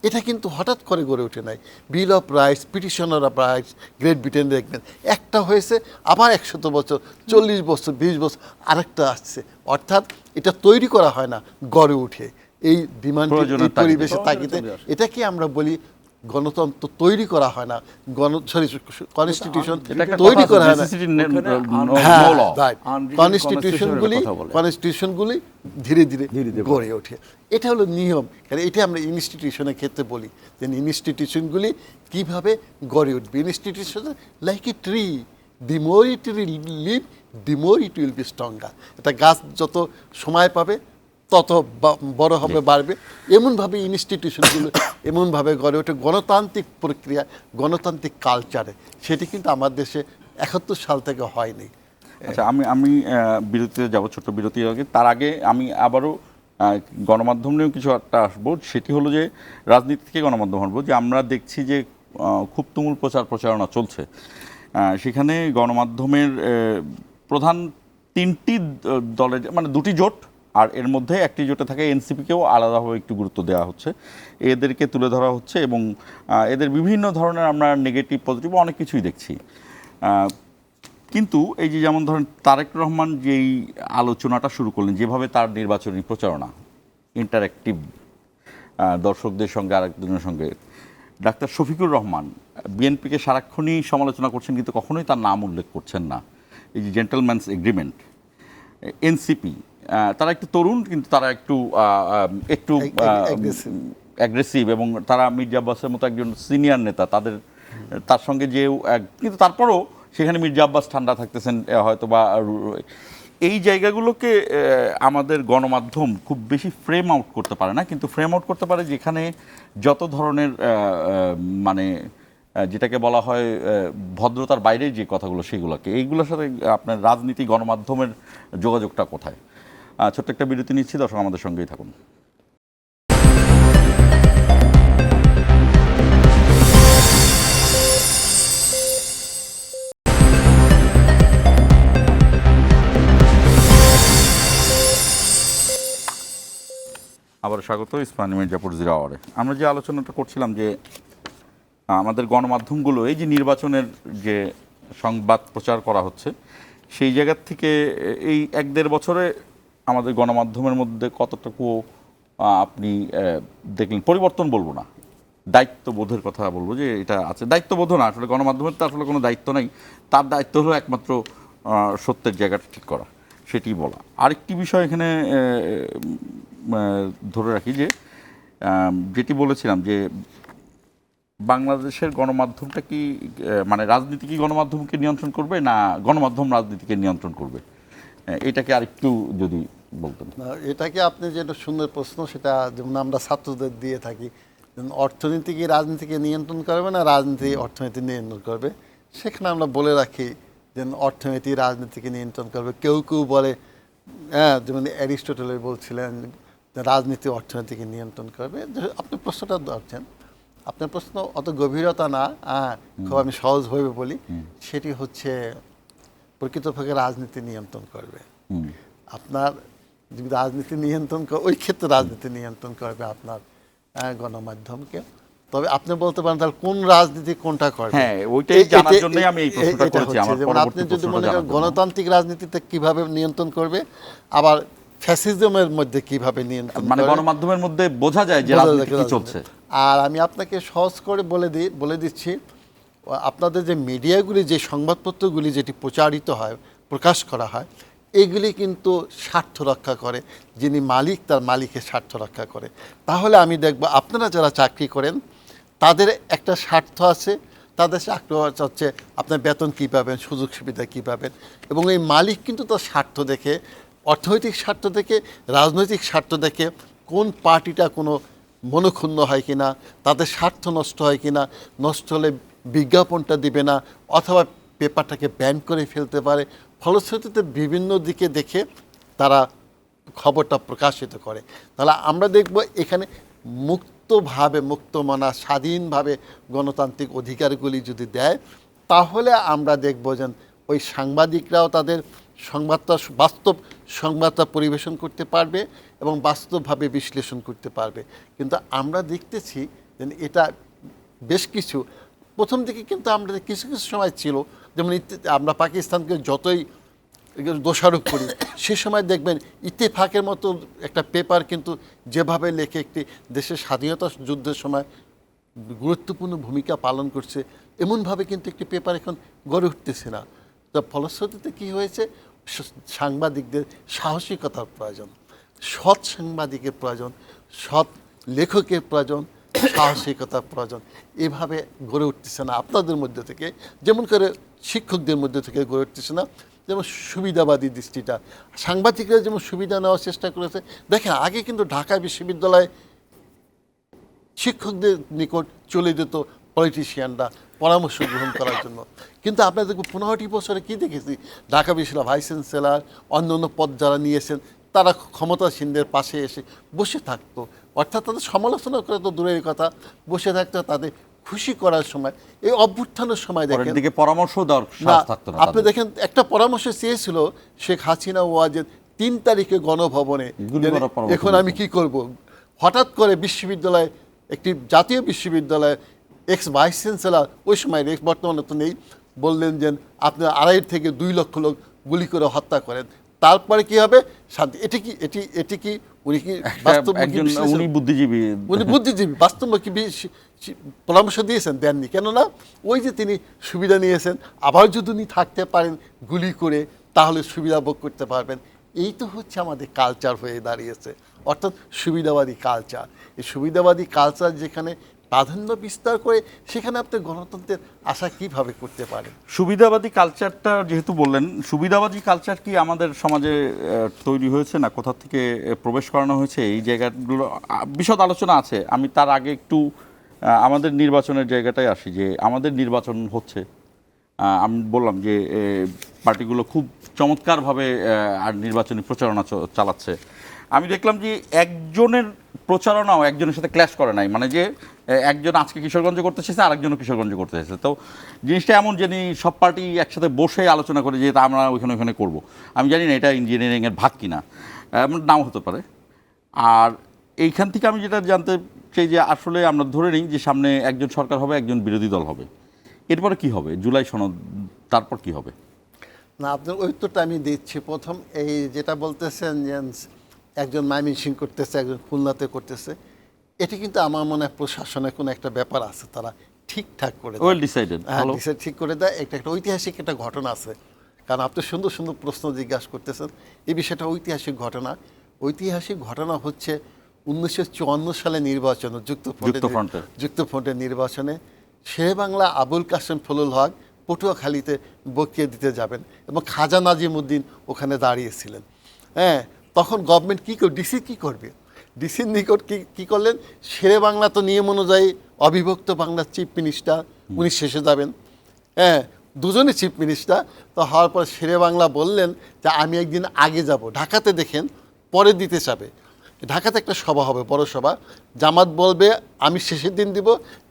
এটা কিন্তু হঠাৎ করে গড়ে ওঠে নাই। বিল of rights, petitioner of rights, great Britain দেখবেন একটা হয়েছে, আবার 100 বছর, 40 বছর, 20 বছর আরেকটা আসছে। অর্থাৎ এটা তৈরি করা হয় না, গড়ে ওঠে এই ডিমান্ড পরিবেশের তাগিদে। এটাকে আমরা বলি গণতন্ত্র তৈরি করা হয় না, কনস্টিটিউশন তৈরি করা হয় না। কনস্টিটিউশনগুলি ধীরে ধীরে গড়ে ওঠে, এটা হলো নিয়ম। কারণ এটা আমরা ইনস্টিটিউশনের ক্ষেত্রে বলি যে ইনস্টিটিউশনগুলি কীভাবে গড়ে উঠবে। Institution like a tree, the more it live, the more it will be stronger. এটা গাছ যত সময় পাবে তত বড় হবে, বাড়বে। এমনভাবে ইনস্টিটিউশনগুলো এমনভাবে গড়ে ওঠে গণতান্ত্রিক প্রক্রিয়া, গণতান্ত্রিক কালচারে। সেটি কিন্তু আমার দেশে 71 সাল থেকে হয়নি। আচ্ছা, আমি বিরতিতে যাব, ছোট্ট বিরতির আগে। তার আগে আমি আবারও গণমাধ্যম নিয়েও কিছু একটা আসবো। সেটি হলো যে রাজনীতি থেকে গণমাধ্যম আসবো, যে আমরা দেখছি যে খুব তুমুল প্রচারণা চলছে। সেখানে গণমাধ্যমের প্রধান 3টি দলের, মানে 2টি জোট, আর এর মধ্যে একটি জোটে থাকে এনসিপিকেও আলাদাভাবে একটু গুরুত্ব দেওয়া হচ্ছে, এদেরকে তুলে ধরা হচ্ছে, এবং এদের বিভিন্ন ধরনের আমরা নেগেটিভ পজিটিভ অনেক কিছুই দেখছি। কিন্তু এই যে যেমন ধরেন তারেক রহমান যেই আলোচনাটা শুরু করলেন, যেভাবে তার নির্বাচনী প্রচারণা ইন্টারেক্টিভ, দর্শকদের সঙ্গে আরেকজনের সঙ্গে, ডাক্তার শফিকুর রহমান বিএনপিকে সারাক্ষণই সমালোচনা করছেন, কিন্তু কখনোই তার নাম উল্লেখ করছেন না। এই যে জেন্টলম্যানস এগ্রিমেন্ট, এনসিপি, তারা একটু তরুণ, কিন্তু তারা একটু অ্যাগ্রেসিভ, এবং তারা মির্জা আব্বাসের মতো একজন সিনিয়র নেতা, তার সঙ্গে যে, কিন্তু তারপরও সেখানে মির্জা আব্বাস ঠান্ডা থাকতেছেন হয়তো বা। এই জায়গাগুলোকে আমাদের গণমাধ্যম খুব বেশি ফ্রেম আউট করতে পারে না, কিন্তু ফ্রেম আউট করতে পারে যেখানে যত ধরনের মানে যেটাকে বলা হয় ভদ্রতার বাইরে যে কথাগুলো, সেগুলোকে, এইগুলোর সাথে আপনার রাজনীতি গণমাধ্যমের যোগাযোগটা কোথায়? ছোট্ট একটা বিরতি নিচ্ছি, দর্শক আমাদের সঙ্গেই থাকুন। স্বাগত ইসমানী মির্জাপুর জিরো আওয়ারে। আমরা যে আলোচনাটা করছিলাম যে আমাদের গণমাধ্যমগুলো এই যে নির্বাচনের যে সংবাদ প্রচার করা হচ্ছে সেই জায়গার থেকে এই 1-1.5 বছরে আমাদের গণমাধ্যমের মধ্যে কতটুকু আপনি দেখলেন পরিবর্তন, বলবো না, দায়িত্ববোধের কথা বলবো যে এটা আছে। দায়িত্ববোধ না, আসলে গণমাধ্যমের তো আসলে কোনো দায়িত্ব নেই, তার দায়িত্ব হলো একমাত্র সত্যের জায়গাটা ঠিক করা, সেটি বলা। আরেকটি বিষয় এখানে ধরে রাখি যে যেটি বলেছিলাম যে বাংলাদেশের গণমাধ্যমটা কি মানে রাজনীতি কি গণমাধ্যমকে নিয়ন্ত্রণ করবে না গণমাধ্যম রাজনীতিকে নিয়ন্ত্রণ করবে, এটাকে আরেকটু যদি বলতেন। এটাকে আপনি যেটা সুন্দর প্রশ্ন, সেটা যেমন আমরা ছাত্রদের দিয়ে থাকি, অর্থনীতি কি রাজনীতিকে নিয়ন্ত্রণ করবে না রাজনীতি অর্থনীতি নিয়ন্ত্রণ করবে, সেখানে আমরা বলে রাখি যে অর্থনীতি রাজনীতিকে নিয়ন্ত্রণ করবে। কেউ কেউ বলে, হ্যাঁ, যেমন অ্যারিস্টটলের বলছিলেন রাজনীতি অর্থনীতিকে নিয়ন্ত্রণ করবে। আপনি প্রশ্নটা ধরছেন, আপনার প্রশ্ন অত গভীরতা না, খুব আমি সহজভাবে বলি, সেটি হচ্ছে প্রকৃতপক্ষে রাজনীতি নিয়ন্ত্রণ করবে। আপনার যদি রাজনীতি নিয়ন্ত্রণ ওই ক্ষেত্রে রাজনীতি নিয়ন্ত্রণ করবে আপনার গণমাধ্যমকে। তবে আপনি বলতে পারেন তাহলে কোন রাজনীতি কোনটা করবে, হ্যাঁ, ওইটাই জানার জন্যই আমি এই প্রশ্নটা করেছি। যেমন আপনি যদি মনে করেন গণতান্ত্রিক রাজনীতিতে কিভাবে নিয়ন্ত্রণ করবে, আবার ফ্যাসিজমের মধ্যে কিভাবে নিয়ন্ত্রণ, মানে গণমাধ্যমের মধ্যে বোঝা যায় যে রাজনীতি কি চলছে। আর আমি আপনাকে সহজ করে বলে দিচ্ছি, আপনাদের যে মিডিয়াগুলি, যে সংবাদপত্রগুলি যেটি প্রচারিত হয়, প্রকাশ করা হয়, এগুলি কিন্তু স্বার্থ রক্ষা করে, যিনি মালিক তার মালিকের স্বার্থ রক্ষা করে। তাহলে আমি দেখব আপনারা যারা চাকরি করেন তাদের একটা স্বার্থ আছে, তাদের চাকরি হচ্ছে আপনার বেতন কী পাবেন, সুযোগ সুবিধা কী পাবেন, এবং এই মালিক কিন্তু তার স্বার্থ দেখে, অর্থনৈতিক স্বার্থ দেখে, রাজনৈতিক স্বার্থ দেখে, কোন পার্টিটা কোনো মনক্ষুণ্ণ হয় কিনা, তাদের স্বার্থ নষ্ট হয় কিনা, নষ্ট হলে বিজ্ঞাপনটা দিবে না, অথবা পেপারটাকে ব্যান করে ফেলতে পারে। ফলশ্রুতিতে বিভিন্ন দিকে দেখে তারা খবরটা প্রকাশিত করে। তাহলে আমরা দেখব এখানে মুক্তভাবে, মুক্তমনা, স্বাধীনভাবে গণতান্ত্রিক অধিকারগুলি যদি দেয়, তাহলে আমরা দেখব যে ওই সাংবাদিকরাও তাদের বাস্তব সংবাদটা পরিবেশন করতে পারবে এবং বাস্তবভাবে বিশ্লেষণ করতে পারবে। কিন্তু আমরা দেখতেছি যে এটা বেশ কিছু প্রথম দিকে কিন্তু আমরা কিছু কিছু সময় ছিল, যেমন আমরা পাকিস্তানকে যতই দোষারোপ করি, সে সময় দেখবেন ইত্তেফাকের মতো একটা পেপার কিন্তু যেভাবে লেখে একটি দেশের স্বাধীনতা যুদ্ধের সময় গুরুত্বপূর্ণ ভূমিকা পালন করছে, এমনভাবে কিন্তু একটি পেপার এখন গড়ে উঠতেছে না। তো ফলশ্রুতিতে কী হয়েছে, সাংবাদিকদের সাহসিকতার প্রয়োজন, সৎ সাংবাদিকের প্রয়োজন, সৎ লেখকের প্রয়োজন, সাহসিকতার প্রয়োজন। এভাবে গড়ে উঠতেছে না আপনাদের মধ্যে থেকে, যেমন করে শিক্ষকদের মধ্যে থেকে গড়ে উঠতেছে না। যেমন সুবিধাবাদী দৃষ্টিটা, সাংবাদিকরা যেমন সুবিধা নেওয়ার চেষ্টা করেছে। দেখেন, আগে কিন্তু ঢাকা বিশ্ববিদ্যালয়ে শিক্ষকদের নিকট চলে যেত পলিটিশিয়ানরা পরামর্শ গ্রহণ করার জন্য, কিন্তু আপনার দেখব 15টি বছরে কী দেখেছি, ঢাকা বিশ্ববিদ্যালয় ভাইস চ্যান্সেলর, অন্য অন্য পদ যারা নিয়েছেন, তারা ক্ষমতাসীনদের পাশে এসে বসে থাকতো, অর্থাৎ তাদের সমালোচনা করে তো দূরের কথা, বসে থাকতো তাদের খুশি করার সময়। এই অভ্যুত্থানের সময় দেখেন পরামর্শ দেওয়ার থাকতো না। আপনি দেখেন একটা পরামর্শ চেয়েছিল শেখ হাসিনা ওয়াজেদ 3 তারিখে গণভবনে, এখন আমি কি করব, হঠাৎ করে বিশ্ববিদ্যালয়, একটি জাতীয় বিশ্ববিদ্যালয় এক্স ভাইস চ্যান্সেলর, ওই সময় বর্তমানে তো নেই, বললেন যে আপনি 2.5 থেকে 2 লক্ষ লোক গুলি করে হত্যা করেন, তারপরে কি হবে শান্তি। এটি কি উনি কি উনি বুদ্ধিজীবী বাস্তবমুখী পরামর্শ দিয়েছেন? দেননি। কেননা ওই যে তিনি সুবিধা নিয়েছেন, আবার যদি উনি থাকতে পারেন গুলি করে, তাহলে সুবিধা ভোগ করতে পারবেন। এই তো হচ্ছে আমাদের কালচার হয়ে দাঁড়িয়েছে, অর্থাৎ সুবিধাবাদী কালচার। এই সুবিধাবাদী কালচার যেখানে প্রাধান্য বিস্তার করে, সেখানে আপনি গণতন্ত্রের আশা কিভাবে করতে পারেন? সুবিধাবাদী কালচারটা যেহেতু বললেন, সুবিধাবাদী কালচার কি আমাদের সমাজে তৈরি হয়েছে না কোথা থেকে প্রবেশ করানো হয়েছে, এই জায়গাগুলো বিশদ আলোচনা আছে। আমি তার আগে একটু আমাদের নির্বাচনের জায়গাটায় আসি, যে আমাদের নির্বাচন হচ্ছে, আমি বললাম যে পার্টিগুলো খুব চমৎকারভাবে আর নির্বাচনী প্রচারণা চালাচ্ছে। আমি দেখলাম যে একজনের প্রচারণাও একজনের সাথে ক্ল্যাশ করে নাই, মানে যে একজন আজকে কিশোরগঞ্জে করতে চেয়েছে, আরেকজনও কিশোরগঞ্জে করতে চেয়েছে। তো জিনিসটা এমন যে সব পার্টি একসাথে বসে আলোচনা করে যে আমরা ওইখানে করব। আমি জানি না এটা ইঞ্জিনিয়ারিংয়ের ভাগ কিনা, নাও হতে পারে। আর এইখান থেকে আমি যেটা জানতে চাই যে আসলে আমরা ধরে নিই যে সামনে একজন সরকার হবে, একজন বিরোধী দল হবে, এরপরে কি হবে? জুলাই সনদ, তারপর কি হবে? না, আপনার ওই উত্তরটা আমি দিচ্ছি। প্রথম এই যেটা বলতেছেন যে একজন ময়মনসিংহ করতেছে, একজন খুলনাতে করতেছে, এটি কিন্তু আমার মনে হয় প্রশাসনের কোনো একটা ব্যাপার আছে, তারা ঠিকঠাক করে দেয়। Well decided. হ্যাঁ, ঠিক করে দেয়। একটা ঐতিহাসিক একটা ঘটনা আছে, কারণ আপনি সুন্দর সুন্দর প্রশ্ন জিজ্ঞাসা করতেছেন। এই বিষয়টা ঐতিহাসিক ঘটনা। ঐতিহাসিক ঘটনা হচ্ছে 1954 সালে নির্বাচন, যুক্তফ্রন্টের নির্বাচনে শেরেবাংলা আবুল কাসেম ফজলুল হক পটুয়াখালীতে বক্তৃতা দিতে যাবেন এবং খাজা নাজিমুদ্দিন ওখানে দাঁড়িয়েছিলেন। হ্যাঁ, তখন গভর্নমেন্ট কী করবে, ডিসি কী করবে, ডিসির নিকট কী করলেন, শেরেবাংলা তো নিয়ম অনুযায়ী অবিভক্ত বাংলার চিফ মিনিস্টার, উনি শেষে যাবেন। হ্যাঁ, দুজনে চিফ মিনিস্টার। তো হওয়ার পর শেরেবাংলা বললেন যে আমি একদিন আগে যাব, ঢাকাতে দেখেন পরে দিতে চাবে। ঢাকাতে একটা সভা হবে, বড় সভা, জামাত বলবে আমি শেষের দিন দিব,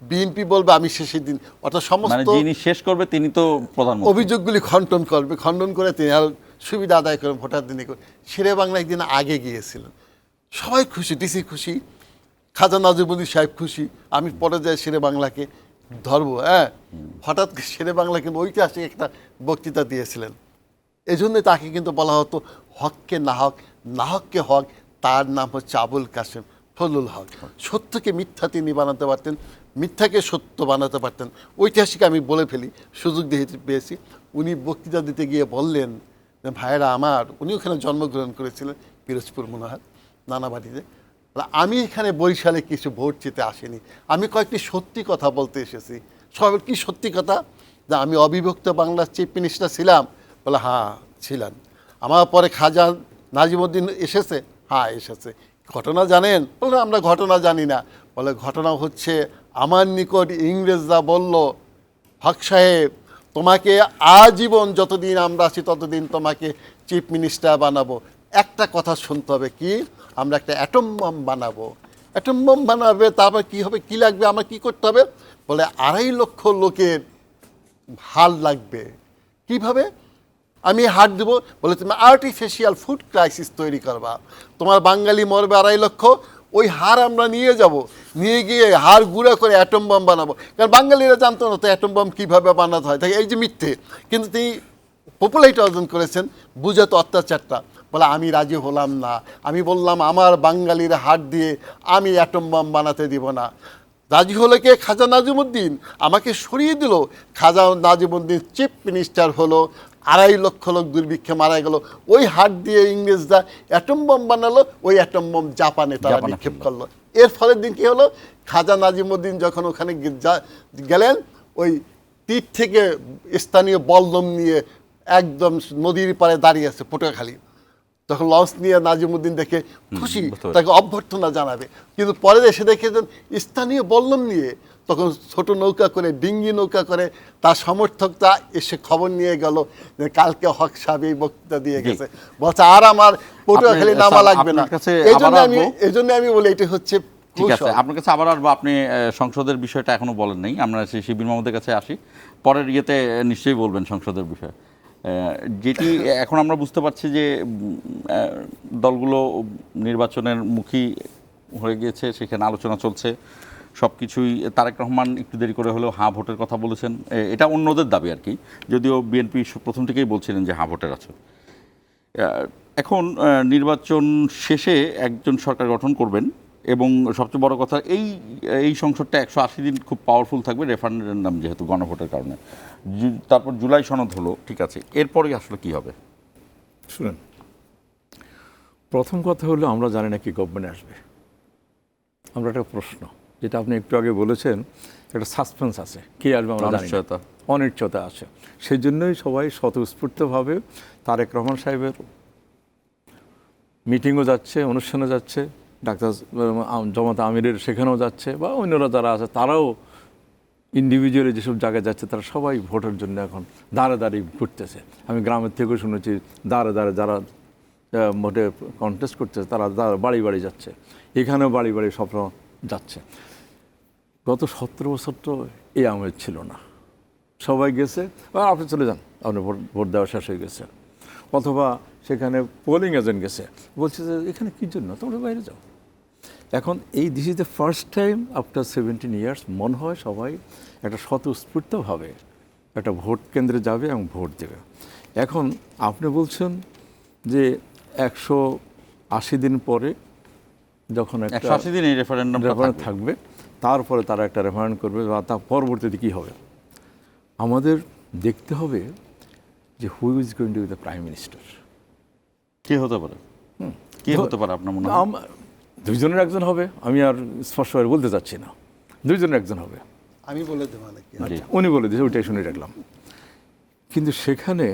বিএনপি বলবে আমি শেষের দিন, অর্থাৎ সমস্ত যিনি শেষ করবে তিনি তো প্রধানমন্ত্রী, অভিযোগগুলি খণ্ডন করবে, খণ্ডন করে তিনি আর সুবিধা আদায় করবেন ভোটার দিনে। শেরেবাংলা একদিন আগে গিয়েছিলেন, সবাই খুশি, ডিসি খুশি, খাজা নাজিমুদ্দিন সাহেব খুশি, আমি পরে যাই শেরেবাংলাকে ধরবো। হ্যাঁ, হঠাৎ শেরেবাংলা কিন্তু ঐতিহাসিক একটা বক্তৃতা দিয়েছিলেন। এই জন্যে তাকে কিন্তু বলা হতো হককে নাহক, নাহককে হক, তার নাম হচ্ছে আবুল কাসেম ফজলুল হক। সত্যকে মিথ্যা তিনি বানাতে পারতেন, মিথ্যাকে সত্য বানাতে পারতেন। ঐতিহাসিক আমি বলে ফেলি, সুযোগ দিয়ে পেয়েছি। উনি বক্তৃতা দিতে গিয়ে বললেন যে ভাইয়েরা আমার, উনি ওখানে জন্মগ্রহণ করেছিলেন পিরোজপুর মনে হয়, নানাবাড়িতে, আমি এখানে বরিশালে কিছু ভোট চেতে আসিনি, আমি কয়েকটি সত্যি কথা বলতে এসেছি। সব কি সত্যি কথা? যে আমি অবিভক্ত বাংলার চিফ মিনিস্টার ছিলাম। বলে হ্যাঁ ছিলেন। আমার পরে খাজা নাজিমুদ্দিন এসেছে, হ্যাঁ এসেছে। ঘটনা জানেন? বলে আমরা ঘটনা জানি না। বলে ঘটনা হচ্ছে আমার নিকট ইংরেজরা বলল, হক সাহেব তোমাকে আজীবন যতদিন আমরা আছি ততদিন তোমাকে চিফ মিনিস্টার বানাবো। একটা কথা শুনতে হবে, কি? আমরা একটা অ্যাটম বম বানাবো। অ্যাটম বম বানাবে, তারপর কী হবে, কী লাগবে, আমার কী করতে হবে? বলে 2.5 লক্ষ লোকের হাড় লাগবে। কিভাবে আমি হাড় দেবো? বলে তুমি আর্টিফিশিয়াল ফুড ক্রাইসিস তৈরি করবা, তোমার বাঙালি মরবে 2.5 লক্ষ, ওই হাড় আমরা নিয়ে যাব, নিয়ে গিয়ে হাড় গুঁড়া করে অ্যাটম বম বানাবো। কারণ বাঙালিরা জানতো না তো অ্যাটম বম কীভাবে বানাতে হয়, তাই এই যে মিথ্যে। কিন্তু তিনি পপুলারিটি অর্জন করেছেন, বুঝাতো অত্যাচারটা। বলে আমি রাজি হলাম না, আমি বললাম আমার বাঙালির হাড় দিয়ে আমি অ্যাটম বম বানাতে দিব না। রাজি হলো কে? খাজা নাজিমুদ্দিন। আমাকে সরিয়ে দিল। খাজা নাজিমুদ্দিন চিফ মিনিস্টার হলো, 2.5 লক্ষ লোক দুর্ভিক্ষে মারা গেল। ওই হাত দিয়ে ইংরেজরা অ্যাটম বম বানালো, ওই অ্যাটম বম জাপানে তারা নিক্ষেপ করলো। এর ফলের দিন কী হলো? খাজা নাজিমুদ্দিন যখন ওখানে গেলেন, ওই তীর থেকে স্থানীয় বলদম নিয়ে একদম নদীর পাড়ে দাঁড়িয়ে আছে পটুয়াখালী। তখন লঞ্চ নিয়ে নাজিমুদ্দিন দেখে খুশি, তাকে অভ্যর্থনা জানাবে। কিন্তু পরে এসে দেখেছেন স্থানীয় বল্লম নিয়ে, তখন ছোট নৌকা করে, ডিঙ্গি নৌকা করে তার সমর্থকরা এসে খবর নিয়ে গেল যে কালকে হক সাহেব এই বক্তৃতা দিয়ে গেছে। বলছে আর আমার পটুয়াখালী নামা লাগবে না। এই জন্য আমি বলি এটি হচ্ছে ঠিক আছে। আপনার কাছে আবার আসবো, আপনি সংসদের বিষয়টা এখনো বলেন নাই, আমরা সেই শিবির মাহমুদের কাছে আসি, পরের ইয়েতে নিশ্চয়ই বলবেন সংসদের বিষয়ে। যেটি এখন আমরা বুঝতে পারছি যে দলগুলো নির্বাচনের মুখী হয়ে গিয়েছে, সেখানে আলোচনা চলছে সব কিছুই। তারেক রহমান একটু দেরি করে হলেও হ্যাঁ ভোটের কথা বলেছেন, এটা অন্যদের দাবি আর কি, যদিও বিএনপি প্রথম থেকেই বলছিলেন যে হ্যাঁ ভোটের আছে। এখন নির্বাচন শেষে একজন সরকার গঠন করবেন এবং সবচেয়ে বড় কথা এই সংসদটা 180 দিন খুব পাওয়ারফুল থাকবে, রেফারেন্ডাম যেহেতু গণভোটের কারণে। তারপর জুলাই সনদ হলো, ঠিক আছে, এরপরে আসলে কি হবে? শুনেন, প্রথম কথা হলো আমরা জানি না কি গভর্নমেন্ট আসবে। আমরা একটা প্রশ্ন, যেটা আপনি একটু আগে বলেছেন, একটা সাসপেন্স আছে, কে আসবে আমরা জানি না, অনিশ্চয়তা আছে। সেই জন্যই সবাই স্বতঃস্ফূর্তভাবে তারেক রহমান সাহেবের মিটিংও যাচ্ছে, অনুষ্ঠানে যাচ্ছে, ডাক্তার জামাত আমিরের সেখানেও যাচ্ছে, বা অন্যরা যারা আছে তারাও ইন্ডিভিজুয়ালি যেসব জায়গায় যাচ্ছে, তারা সবাই ভোটের জন্য এখন দাঁড়ে দাঁড়িয়ে ঘুরতেছে। আমি গ্রামের থেকেও শুনেছি দাঁড়ে দাঁড়ে যারা ভোটে কন্টেস্ট করতেছে তারা বাড়ি বাড়ি যাচ্ছে, এখানেও বাড়ি বাড়ি সব যাচ্ছে। গত 17 বছর তো এই আমেজ ছিল না, সবাই গেছে, আপনি চলে যান, আপনি ভোট দেওয়া শেষ হয়ে গেছে। অথবা সেখানে পোলিং এজেন্ট গেছে, বলছে যে এখানে কী জন্য, তোমরা বাইরে যাও। এখন এই this is the first time after 17 years মনে হয় সবাই একটা স্বতঃস্ফূর্তভাবে একটা ভোট কেন্দ্রে যাবে এবং ভোট দেবে। এখন আপনি বলছেন যে 180 দিন পরে যখন একটা 180 দিন এই রেফারেন্ডাম থাকবে, তারপরে তারা একটা রেফারেন্ডাম করবে বা তার পরবর্তীতে কী হবে আমাদের দেখতে হবে যে who is going to be the prime minister. কে হতে পারে, কে হতে পারে আপনার মনে হয়? দুইজনের একজন হবে, আমি আর স্পষ্টভাবে বলতে চাচ্ছি না, দুইজনের একজন হবে। আমি বলে দেবো নাকি? আচ্ছা, উনি বলে দিয়েছে, ওইটাই শুনে রাখলাম। কিন্তু সেখানে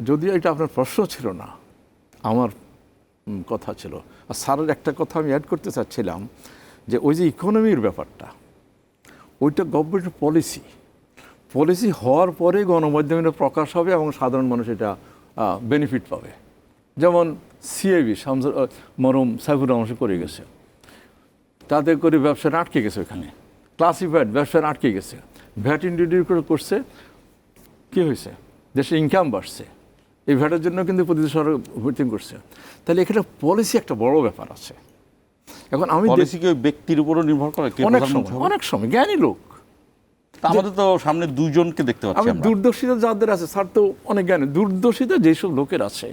যদিও এটা আপনার প্রশ্ন ছিল না, আমার কথা ছিল। আর স্যারের একটা কথা আমি অ্যাড করতে চাচ্ছিলাম যে ওই যে ইকোনমির ব্যাপারটা, ওইটা গভর্নমেন্টের পলিসি হওয়ার পরে গণমাধ্যমে প্রকাশ হবে এবং সাধারণ মানুষ এটা বেনিফিট পাবে। যেমন সিএবি মরম সাইফুর রহমান করে গেছে, তাদের করে ব্যবসাটা আটকে গেছে, ওখানে ক্লাসিফাইড ব্যবসাটা আটকে গেছে, ভ্যাট ইন্ট্রোডিউস করছে, কী হয়েছে, দেশে ইনকাম বাড়ছে, এই ভ্যাটের জন্য কিন্তু প্রতিটি সরকার ভর্তি করছে। তাহলে এখানে পলিসি একটা বড় ব্যাপার আছে। এখন আমি পলিসি কি ওই ব্যক্তির উপরও নির্ভর করে? অনেক সময় জ্ঞানী লোক, আমাদের তো সামনে দুইজনকে দেখতে পাচ্ছি আমরা। দূরদর্শিতা যাদের আছে, স্যার তো অনেক জ্ঞানী, দূরদর্শিতা যেসব লোকের আছে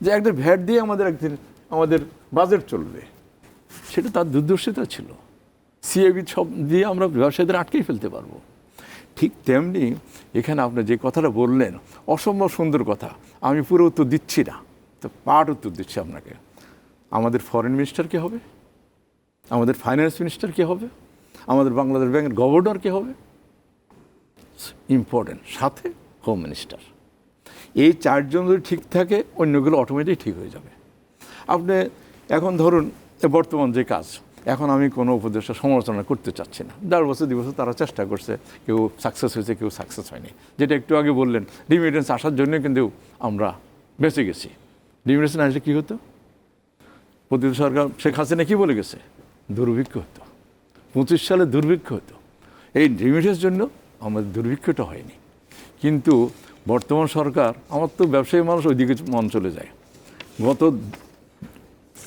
যে একটা ভ্যাট দিয়ে একদিন আমাদের বাজেট চলবে, সেটা তার দূরদর্শিতা ছিল। সিএবি সব দিয়ে আমরা ব্যবসায়ীদের আটকেই ফেলতে পারবো। ঠিক তেমনি এখানে আপনি যে কথাটা বললেন, অসম্ভব সুন্দর কথা, আমি পুরো উত্তর দিচ্ছি না, তো পার্ট উত্তর দিচ্ছি আপনাকে। আমাদের ফরেন মিনিস্টার কে হবে, আমাদের ফাইন্যান্স মিনিস্টার কে হবে, আমাদের বাংলাদেশ ব্যাংকের গভর্নর কে হবে, ইম্পর্টেন্ট, সাথে হোম মিনিস্টার। এই চারজন যদি ঠিক থাকে, অন্যগুলো অটোমেটিক ঠিক হয়ে যাবে। আপনি এখন ধরুন বর্তমান যে কাজ, এখন আমি কোনো উপদেষ্টা সমালোচনা করতে চাচ্ছি না। 1.5 বছর 2 বছর তারা চেষ্টা করছে, কেউ সাকসেস হয়েছে, কেউ সাকসেস হয়নি। যেটা একটু আগে বললেন, রিমিটেন্স আসার জন্য কিন্তু আমরা বেঁচে গেছি। রিমিটেন্স না আসলে কী হতো? প্রতিটি সরকার শেখ হাসিনা কী বলে গেছে? দুর্ভিক্ষ হতো, 25 সালে দুর্ভিক্ষ হতো। এই রিমিটেন্স জন্য আমাদের দুর্ভিক্ষটা হয়নি। কিন্তু বর্তমান সরকার, আমার তো ব্যবসায়ী মানুষ ওইদিকে মন চলে যায়। গত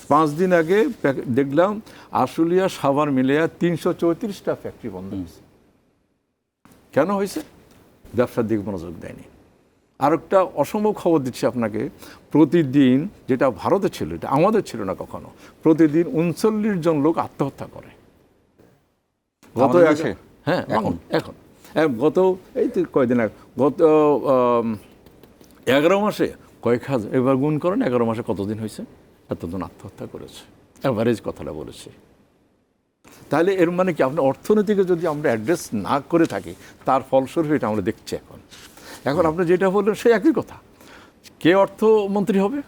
5 দিন আগে দেখলাম আশুলিয়া সাভার মিলিয়া 334টা ফ্যাক্টরি বন্ধ হয়েছে। কেন হয়েছে? ব্যবসার দিকে মনোযোগ দেয়নি। আরেকটা অসম্ভব খবর দিচ্ছি আপনাকে, প্রতিদিন, যেটা ভারতে ছিল, এটা আমাদের ছিল না কখনো, প্রতিদিন 39 জন লোক আত্মহত্যা করে। হ্যাঁ, এখন গত এই তো কয়েকদিন আগে, গত 11 মাসে কয়েক হাজার, এবার গুণ করেন 11 মাসে কতদিন হয়েছে, এতজন আত্মহত্যা করেছে। অ্যাভারেজ কথাটা বলেছি। তাহলে এর মানে কি, আপনার অর্থনীতিকে যদি আমরা অ্যাড্রেস না করে থাকি, তার ফলস্বরূপ এটা আমরা দেখছি। এখন আপনি যেটা বললেন সেই একই কথা, কে অর্থমন্ত্রী হবে?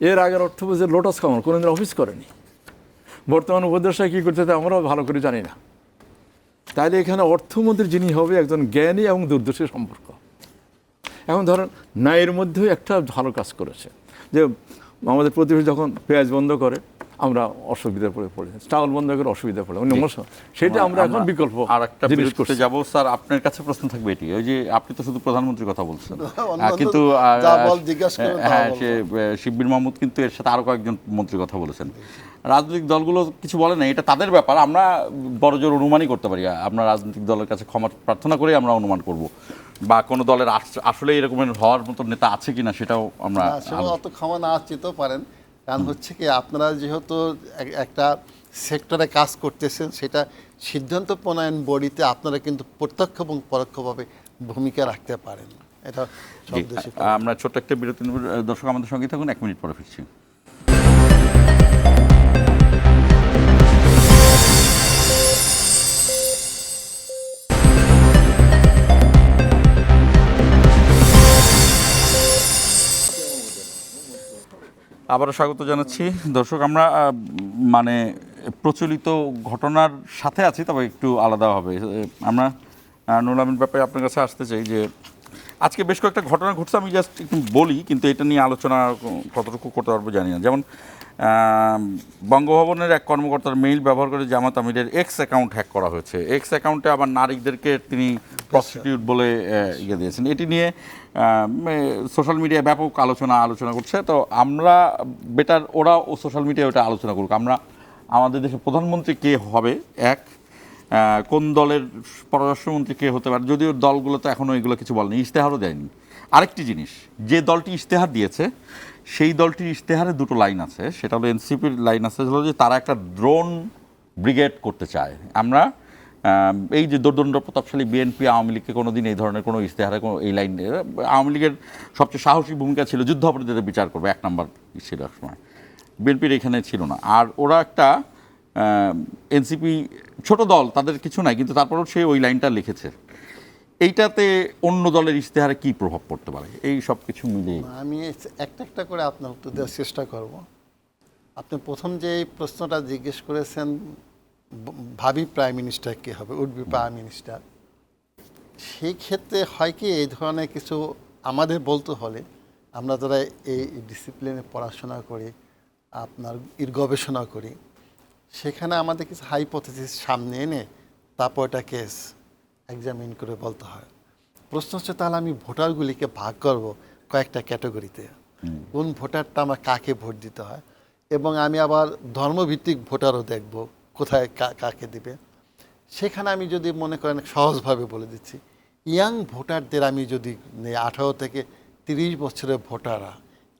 এর আগের অর্থমন্ত্রী লোটাস কামাল কোনোদিন অফিস করেনি। বর্তমান উপদেষ্টা কী করতে আমরাও ভালো করে জানি না। তাইলে এখানে অর্থমন্ত্রী যিনি হবে, একজন জ্ঞানী এবং দূরদর্শী সম্পর্ক। এখন ধরেন ন্যায়ের মধ্যেও একটা ভালো কাজ করেছে, যে আমাদের প্রতিবেশী যখন পেঁয়াজ বন্ধ করে আমরা অসুবিধায় পড়ে, চাউল বন্ধ করে অসুবিধায় পড়ে, সেটা আমরা এখন বিকল্প আর একটা জিনিস করতে যাবো। স্যার, আপনার কাছে প্রশ্ন থাকবে এটি, ওই যে আপনি তো শুধু প্রধানমন্ত্রীর কথা বলছেন, কিন্তু হ্যাঁ, সে শিববীর মাহমুদ কিন্তু এর সাথে আরো কয়েকজন মন্ত্রীর কথা বলেছেন। রাজনৈতিক দলগুলো কিছু বলে না, এটা তাদের ব্যাপার, আমরা বড়জোর অনুমানই করতে পারি। আমরা রাজনৈতিক দলের কাছে ক্ষমা প্রার্থনা করে আমরা অনুমান করব, বা কোনো দলের আসলে এরকমের হওয়ার মতো নেতা আছে কিনা সেটাও আমরা অত ক্ষমা না চেতেও পারেন। কারণ হচ্ছে কি, আপনারা যেহেতু একটা সেক্টরে কাজ করতেছেন, সেটা সিদ্ধান্ত প্রণয়ন বডিতে আপনারা কিন্তু প্রত্যক্ষ এবং পরোক্ষভাবে ভূমিকা রাখতে পারেন। এটা সব দেশে। আমরা ছোট্ট একটা বিরতি নেব। দর্শক আমাদের সঙ্গে থাকুন, 1 মিনিট পরে ফিরছি। আবারও স্বাগত জানাচ্ছি। দর্শক, আমরা মানে প্রচলিত ঘটনার সাথে আছি, তবে একটু আলাদা হবে। আমরা নুরুল আমিন ব্যাপারে আপনার কাছে আসতে চাই যে আজকে বেশ কয়েকটা ঘটনা ঘটছে, আমি জাস্ট একটু বলি, কিন্তু এটা নিয়ে আলোচনা কতটুকু করতে পারবো জানি না। যেমন বঙ্গভবনের এক কর্মকর্তার মেইল ব্যবহার করে জামাত আমিরের এক্স অ্যাকাউন্ট হ্যাক করা হয়েছে। এক্স অ্যাকাউন্টে আবার নারীদেরকে তিনি প্রস্টিটিউট বলে ইয়ে দিয়েছেন। এটি নিয়ে সোশ্যাল মিডিয়ায় ব্যাপক আলোচনা করছে। তো আমরা বেটার ওরা ও সোশ্যাল মিডিয়ায় ওটা আলোচনা করুক, আমরা আমাদের দেশের প্রধানমন্ত্রী কে হবে, এক কোন দলের পররাষ্ট্রমন্ত্রী কে হতে পারে, যদিও দলগুলো তো এখনও এগুলো কিছু বলেনি, ইশতেহারও দেয়নি। আরেকটি জিনিস, যে দলটি ইশতেহার দিয়েছে সেই দলটির ইশতেহারে দুটো লাইন আছে, সেটা হলো এনসিপির লাইন আছে হলো যে তারা একটা ড্রোন ব্রিগেড করতে চায়। আমরা এই যে দোর্দণ্ড প্রতাপশালী বিএনপি আওয়ামী লীগকে কোনো দিন এই ধরনের কোনো ইশতেহারে কোনো এই লাইন, আওয়ামী লীগের সবচেয়ে সাহসী ভূমিকা ছিল যুদ্ধাপরাধীদের বিচার করবে, এক নম্বর ছিল এক সময়, বিএনপির এখানে ছিল না। আর ওরা একটা এনসিপি ছোট দল, তাদের কিছু নাই, কিন্তু তারপরেও সে ওই লাইনটা লিখেছে। এইটাতে অন্য দলের ইশতেহারে কি প্রভাব পড়তে পারে, এই সব কিছু মিলিয়ে? আমি একটা একটা করে আপনার উত্তর দেওয়ার চেষ্টা করব। আপনি প্রথম যে এই প্রশ্নটা জিজ্ঞেস করেছেন, ভাবি প্রাইম মিনিস্টার কে হবে, উড বি প্রাইম মিনিস্টার, সেই ক্ষেত্রে হয় কি এই ধরনের কিছু আমাদের বলতে হলে আমরা যারা এই ডিসিপ্লিনে পড়াশোনা করি, আপনার গবেষণা করি, সেখানে আমাদের কিছু হাইপোথেসিস সামনে এনে তারপর এটাকে এক্সামিন করে বলতে হয়। প্রশ্ন হচ্ছে তাহলে আমি ভোটারগুলিকে ভাগ করব কয়েকটা ক্যাটাগরিতে, কোন ভোটারটা আমার কাকে ভোট দিতে হয়, এবং আমি আবার ধর্মভিত্তিক ভোটারও দেখব কোথায় কাকে দিবে। সেখানে আমি যদি মনে করেন সহজভাবে বলে দিচ্ছি, ইয়াং ভোটারদের আমি যদি 18 থেকে 30 বছরের ভোটাররা,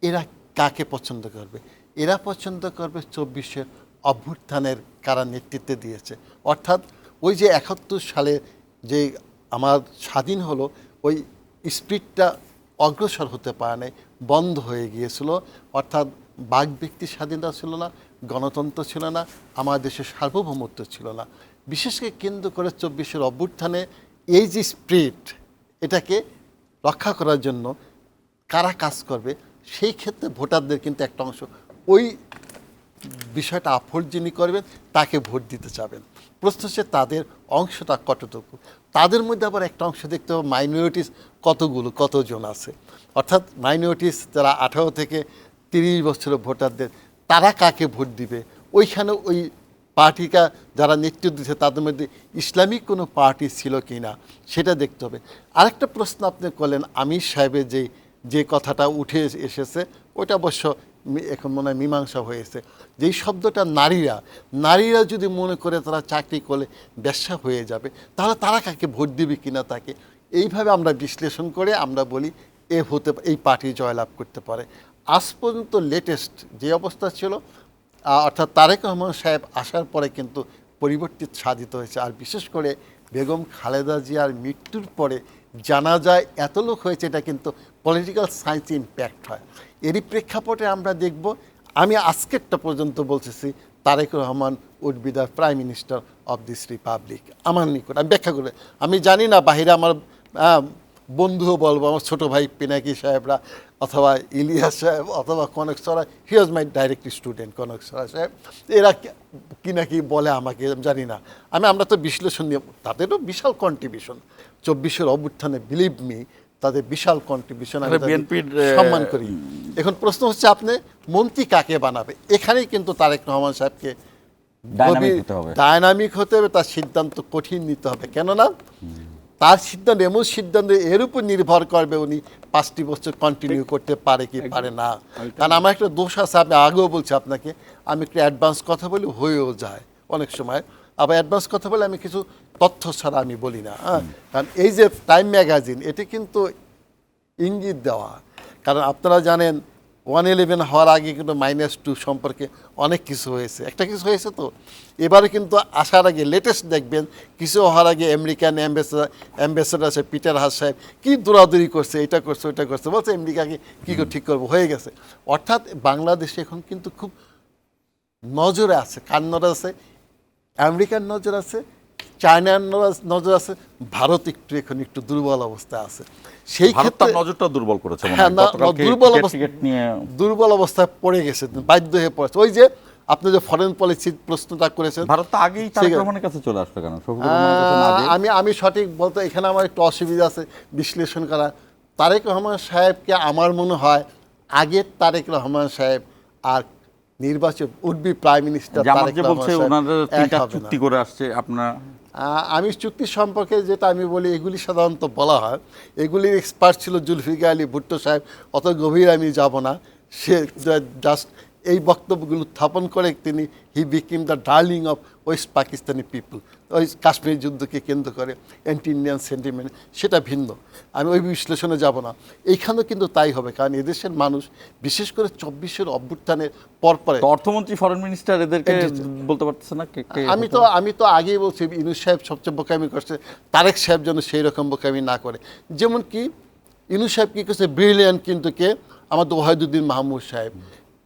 এরা কাকে পছন্দ করবে? এরা পছন্দ করবে 24-এর অভ্যুত্থানের কারা নেতৃত্বে দিয়েছে, অর্থাৎ ওই যে 71 সালে যে আমার স্বাধীন হলো, ওই স্পিরিটটা অগ্রসর হতে পারে নাই, বন্ধ হয়ে গিয়েছিল। অর্থাৎ বাক ব্যক্তি স্বাধীনতা ছিল না, গণতন্ত্র ছিল না, আমার দেশের সার্বভৌমত্ব ছিল না। বিশেষ করে কেন্দ্র করে 24-এর অভ্যুত্থানে এই যে স্পিরিট, এটাকে রক্ষা করার জন্য কারা কাজ করবে, সেই ক্ষেত্রে ভোটারদের কিন্তু একটা অংশ ওই বিষয়টা আফোর্ড যিনি করবেন তাকে ভোট দিতে চাবেন। প্রশ্ন হচ্ছে তাদের অংশটা কতটুকু। তাদের মধ্যে আবার একটা অংশ দেখতে হবে মাইনরিটিস কতজন আছে, অর্থাৎ মাইনরিটিস যারা 18 থেকে 30 বছরের ভোটারদের, তারা কাকে ভোট দিবে। ওইখানে ওই পার্টিকা যারা নেতৃত্ব দিচ্ছে তাদের মধ্যে ইসলামিক কোনো পার্টি ছিল কি না সেটা দেখতে হবে। আরেকটা প্রশ্ন আপনি করলেন আমির সাহেবের যে কথাটা উঠে এসেছে, ওইটা অবশ্য এখন মনে হয় মীমাংসা হয়েছে। যেই শব্দটা নারীরা যদি মনে করে তারা চাকরি করলে ব্যবসা হয়ে যাবে, তাহলে তারা কাকে ভোট দিবে কিনা তাকে, এইভাবে আমরা বিশ্লেষণ করে আমরা বলি এই পার্টি জয়লাভ করতে পারে। আজ পর্যন্ত লেটেস্ট যে অবস্থা ছিল, অর্থাৎ তারেক রহমান সাহেব আসার পরে কিন্তু পরিবর্তিত সাধিত হয়েছে। আর বিশেষ করে বেগম খালেদা জিয়ার মৃত্যুর পরে জানা যায় এত লোক হয়েছে, এটা কিন্তু পলিটিক্যাল সায়েন্স ইম্প্যাক্ট হয়। এরই প্রেক্ষাপটে আমরা দেখব, আমি আজকেরটা পর্যন্ত বলতেছি Tarique Rahman would be the prime minister of this republic. আমার নিকট আমি ব্যাখ্যা করে, আমি জানি না বাহিরে আমার বন্ধুও বলবো, আমার ছোটো ভাই পিনাকি সাহেবরা, অথবা ইলিয়াস সাহেব, অথবা কনক সরাই, হি ওয়াজ মাই ডাইরেক্ট স্টুডেন্ট কনক সরাই সাহেব, এরা কি নাকি বলে আমাকে জানি না। আমরা তো বিশ্লেষণ নিয়ে, তাদেরও বিশাল কন্ট্রিবিউশন 24-এর অভ্যুত্থানে, বিলিভ মি তাদের বিশাল কন্ট্রিবিউশন, আমি সম্মান করি। এখন প্রশ্ন হচ্ছে আপনি মন্ত্রী কাকে বানাবে, এখানেই কিন্তু তারেক রহমান সাহেবকে ডায়নামিক হতে হবে, তার সিদ্ধান্ত কঠিন নিতে হবে। কেননা তার সিদ্ধান্ত এমন সিদ্ধান্ত, এর উপর নির্ভর করবে উনি 5টি বছর কন্টিনিউ করতে পারে কি পারে না। কারণ আমার একটা দোষ আছে, আমি আগেও বলছি আপনাকে, আমি একটু অ্যাডভান্স কথা বলি, হয়েও যায় অনেক সময়। আবার অ্যাডভান্স কথা বলে আমি কিছু তথ্য ছাড়া আমি বলি না। কারণ এই যে টাইম ম্যাগাজিন, এটি কিন্তু ইঙ্গিত দেওয়া, কারণ আপনারা জানেন 111 হওয়ার আগে কিন্তু -2 সম্পর্কে অনেক কিছু হয়েছে, একটা কিছু হয়েছে তো এবারে কিন্তু আসার আগে লেটেস্ট দেখবেন কিছু হওয়ার আগে আমেরিকান অ্যাম্বাসেডার আছে পিটার হাস সাহেব কি দৌড়াদৌড়ি করছে, এটা করছে ওইটা করছে, বলছে আমেরিকাকে কী করে ঠিক করবো, হয়ে গেছে। অর্থাৎ বাংলাদেশে এখন কিন্তু খুব নজরে আছে, কার নজর আছে, আমেরিকার নজর আছে, চায়নার নজর আছে, ভারত একটু দুর্বল অবস্থায় আছে। সেই ক্ষেত্রে নজরটা দুর্বল করেছে, দুর্বল অবস্থায় পড়ে গেছে, বাধ্য হয়ে পড়েছে। ওই যে আপনি যে ফরেন পলিসির প্রশ্নটা করেছেন, ভারত তো আগেই তারেক রহমানের কাছে চলে আসবে কেন? আমি সঠিক বলতে এখানে আমার একটু অসুবিধা আছে বিশ্লেষণ করা। তারেক রহমান সাহেবকে আমার মনে হয় আগের তারেক রহমান সাহেব আর নির্বাচন would be prime minister Tarique Rahman সাহেব চুক্তি করে আসছে আপনার। আমি চুক্তি সম্পর্কে যেটা আমি বলি, এগুলি সাধারণত বলা হয়, এগুলির এক্সপার্ট ছিল জুলফিকার আলী ভুট্টো সাহেব, অত গভীর আমি যাব না। সে জাস্ট এই বক্তব্যগুলো উত্থাপন করে তিনি he became the darling of West Pakistani people. ওই কাশ্মীর যুদ্ধকে কেন্দ্র করে অ্যান্টি ইন্ডিয়ান সেন্টিমেন্ট, সেটা ভিন্ন, আমি ওই বিশ্লেষণে যাব না। এইখানেও কিন্তু তাই হবে, কারণ এদেশের মানুষ বিশেষ করে 24-এর অভ্যুত্থানের পরপরে অর্থমন্ত্রী ফরেন মিনিস্টার এদেরকে বলতে পারতেছে না আমি তো আগেই বলছি ইউনূস সাহেব সবচেয়ে বোকামি করছে, তারেক সাহেব যেন সেই রকম বোকামি না করে। যেমন কি ইউনূস সাহেব কী করছে ব্রিলিয়ান্ট, কিন্তু কে আমাদের ওয়াহিদুদ্দিন মাহমুদ সাহেব,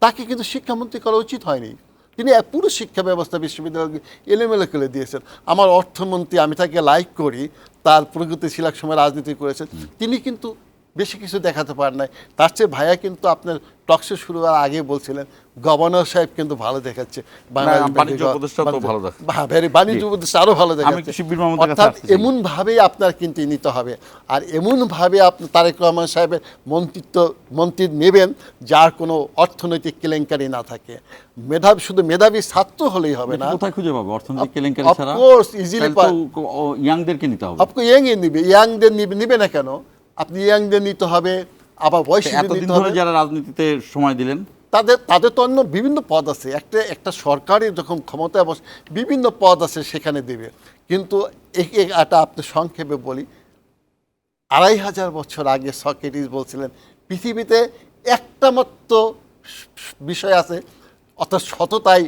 তাকে কিন্তু শিক্ষামন্ত্রী করা উচিত হয়নি। তিনি পুরো শিক্ষা ব্যবস্থা বিশ্ববিদ্যালয়কে এলোমেলো করে দিয়েছেন। আমার অর্থমন্ত্রী, আমি তাকে লাইক করি, তার প্রগতিশীল এক সময় রাজনীতি করেছেন, তিনি কিন্তু বেশি কিছু দেখাতে পারেন নাই। তার চেয়ে ভাইয়া কিন্তু আপনার টকশো শুরু হওয়ার আগে বলছিলেন গভর্নর সাহেব কিন্তু ভালো দেখাচ্ছে, বাণিজ্য উপদেষ্টা তো ভালো দেখাচ্ছে, বাণিজ্য উপদেষ্টা আরো ভালো দেখাচ্ছে। অর্থাৎ এমনভাবেই আপনার কিন্তু নিতে হবে, আর এমনভাবে আপনি তারেক রহমান সাহেবের মন্ত্রী নেবেন যার কোনো অর্থনৈতিক কেলেঙ্কারি না থাকে। শুধু মেধাবী ছাত্র হলেই হবে না। কোথায় খুঁজে পাবে অর্থনৈতিক কেলেঙ্কারি ছাড়া? অফকোর্স ইজিলি ইয়াংদেরকে নিতে হবে। আপনি ইয়াংদের নিবে না কেন? আপনি ইয়াংদের নিতে হবে, আবার বয়সীদের নিতে হবে। যারা রাজনীতিতে সময় দিলেন তাদের তো অন্য বিভিন্ন পদ আছে। একটা সরকারি যখন ক্ষমতায় বসে বিভিন্ন পদ আছে, সেখানে দেবে। কিন্তু এটা আপনি সংক্ষেপে বলি, 2500 বছর আগে সক্রেটিস বলছিলেন পৃথিবীতে একটা মাত্র বিষয় আছে, অর্থাৎ সততাই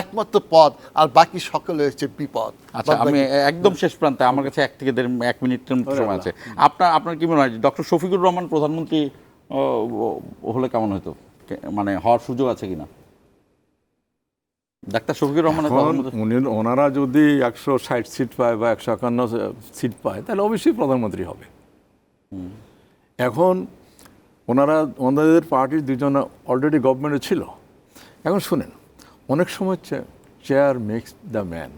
একমাত্র পদ, আর বাকি সকলে হচ্ছে বিপদ। আচ্ছা, আমি একদম শেষ প্রান্তে, আমার কাছে 1 থেকে 1.5 মিনিটের মতো সময় আছে। আপনার কি মনে হয় ডক্টর শফিকুর রহমান প্রধানমন্ত্রী হলে কেমন হতো, মানে হওয়ার সুযোগ আছে কিনা? ডাক্তার শফিকুর রহমান ওনারা যদি 160 সিট পায় বা 151 সিট পায়, তাহলে অবশ্যই প্রধানমন্ত্রী হবে। এখন ওনাদের পার্টির দুজন অলরেডি গভর্নমেন্টে ছিল। এখন শুনেন, অনেক সময় চেয়ার মেক্স দ্য ম্যান।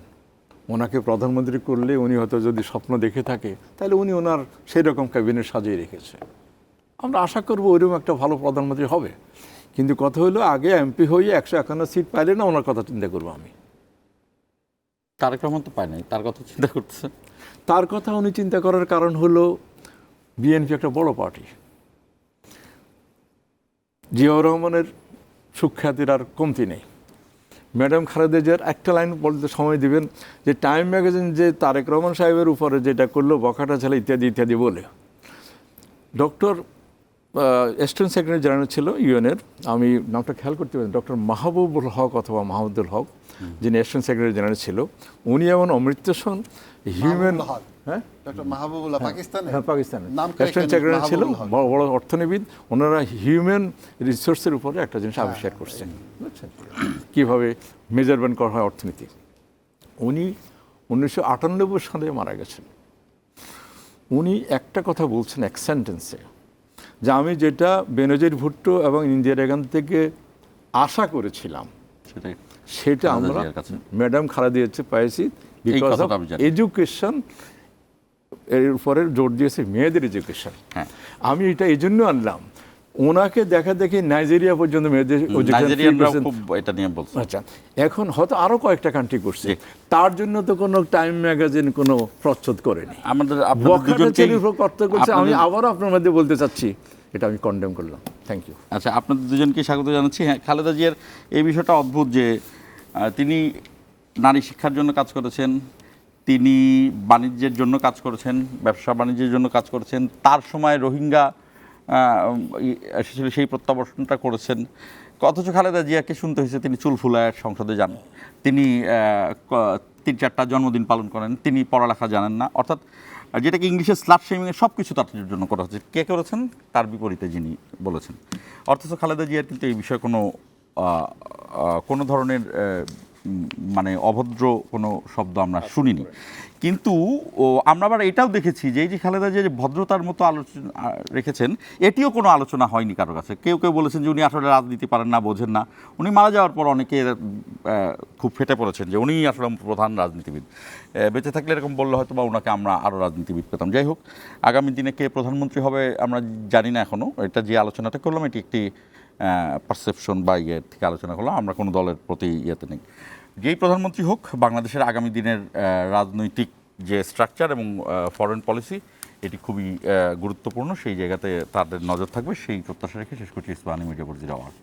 ওনাকে প্রধানমন্ত্রী করলে উনি হয়তো যদি স্বপ্ন দেখে থাকে, তাহলে উনি ওনার সেই রকম ক্যাবিনেট সাজিয়ে রেখেছে। আমরা আশা করবো ওইরকম একটা ভালো প্রধানমন্ত্রী হবে। কিন্তু কথা হলো, আগে এমপি হয়ে 151 সিট পাইলে না ওনার কথা চিন্তা করবো আমি। তারেক রহমান তো পায় নাই, তার কথা চিন্তা করতেছে। তার কথা উনি চিন্তা করার কারণ হলো বিএনপি একটা বড় পার্টি। জিয়াউর রহমানের সুখ্যাতির আর কমতি নেই। ম্যাডাম খালেদা জিয়ার একটা লাইন বলতে সময় দিবেন, যে টাইম ম্যাগাজিন যে তারেক রহমান সাহেবের উপরে যেটা করলো, বখাটা ছেলে ইত্যাদি ইত্যাদি বলে, ডক্টর অ্যাসিস্ট্যান্ট সেক্রেটারি জেনারেল ছিল ইউএনের, আমি নামটা খেয়াল করতে পারি, ডক্টর মাহবুবুল হক অথবা মাহমুদুল হক, যিনি অ্যাসিস্ট্যান্ট সেক্রেটারি জেনারেল ছিল, উনি এমন অমৃত সেন হিউম্যান, হ্যাঁ পাকিস্তানের অ্যাসিস্ট্যান্ট সেক্রেটারি ছিল, বড় বড় অর্থনীতিবিদ। ওনারা হিউম্যান রিসোর্সের উপরে একটা জিনিস আবিষ্কার করছেন, বুঝছেন কীভাবে মেজারমেন্ট করা হয় অর্থনীতি। উনি 1998 সালে মারা গেছেন। উনি একটা কথা বলছেন এক সেন্টেন্সে, যে আমি যেটা বেনজির ভুট্টো এবং ইন্দিরা গান্ধী থেকে আশা করেছিলাম সেটা আমরা ম্যাডাম খালেদা জিয়ার পাইছি, বিকজ অফ এডুকেশন। এর উপরে জোর দিয়েছে মেয়েদের এডুকেশন। আমি এটা এই জন্য আনলাম, ওনাকে দেখা দেখি নাইজেরিয়া পর্যন্ত মেয়েদের এটা নিয়ে বলছে। আচ্ছা, এখন হয়তো আরো কয়েকটা কান্ট্রি করছে, তার জন্য তো কোনো টাইম ম্যাগাজিন কোনো প্রচ্ছদ করেনি। আমাদের আমি আবারও আপনার মধ্যে বলতে চাচ্ছি, এটা আমি কন্ডেম করলাম। Thank you. আচ্ছা, আপনাদের দুজনকে স্বাগত জানাচ্ছি। হ্যাঁ, খালেদা জিয়ার এই বিষয়টা অদ্ভুত যে তিনি নারী শিক্ষার জন্য কাজ করেছেন, তিনি বাণিজ্যের জন্য কাজ করেছেন, ব্যবসা বাণিজ্যের জন্য কাজ করেছেন, তার সময় রোহিঙ্গা এসেছিল সেই প্রত্যাবর্তনটা করেছেন। অথচ খালেদা জিয়াকে শুনতে হয়েছে তিনি চুল ফুলায় সংসদে যান, তিনি 3-4টা জন্মদিন পালন করেন, তিনি পড়ালেখা জানেন না। অর্থাৎ যেটাকে ইংলিশে স্লাট শেমিংয়ের সব কিছু তার জন্য করা হচ্ছে। কে করেছেন? তার বিপরীতে যিনি বলেছেন। অথচ খালেদা জিয়ার কিন্তু এই বিষয়ে কোনো ধরনের মানে অভদ্র কোনো শব্দ আমরা শুনিনি। কিন্তু আমরা আবার এটাও দেখেছি যে এই যে খালেদা জিয়া যে ভদ্রতার মতো আলোচনা রেখেছেন, এটিও কোনো আলোচনা হয়নি কারো কাছে। কেউ বলেছেন যে উনি আসলে রাজনীতি পারেন না, বোঝেন না। উনি মারা যাওয়ার পর অনেকে খুব ফেটে পড়েছেন যে উনি আসলে প্রধান রাজনীতিবিদ। বেঁচে থাকলে এরকম বললে হয়তো বা ওনাকে আমরা আরও রাজনীতিবিদ পেতাম। যাই হোক, আগামী দিনে কে প্রধানমন্ত্রী হবে আমরা জানি না এখনও। এটা যে আলোচনাটা করলাম এটি একটি পারসেপশন বা ইয়ের থেকে আলোচনা করলাম, আমরা কোনো দলের প্রতি ইয়েতে নেই। যেই প্রধানমন্ত্রী হোক, বাংলাদেশের আগামী দিনের রাজনৈতিক যে স্ট্রাকচার এবং ফরেন পলিসি এটি খুবই গুরুত্বপূর্ণ। সেই জায়গাতে তাদের নজর থাকবে, সেই প্রত্যাশা রেখে শেষ করছি ইসলামী মিডিয়া বর্জির আওয়াজ।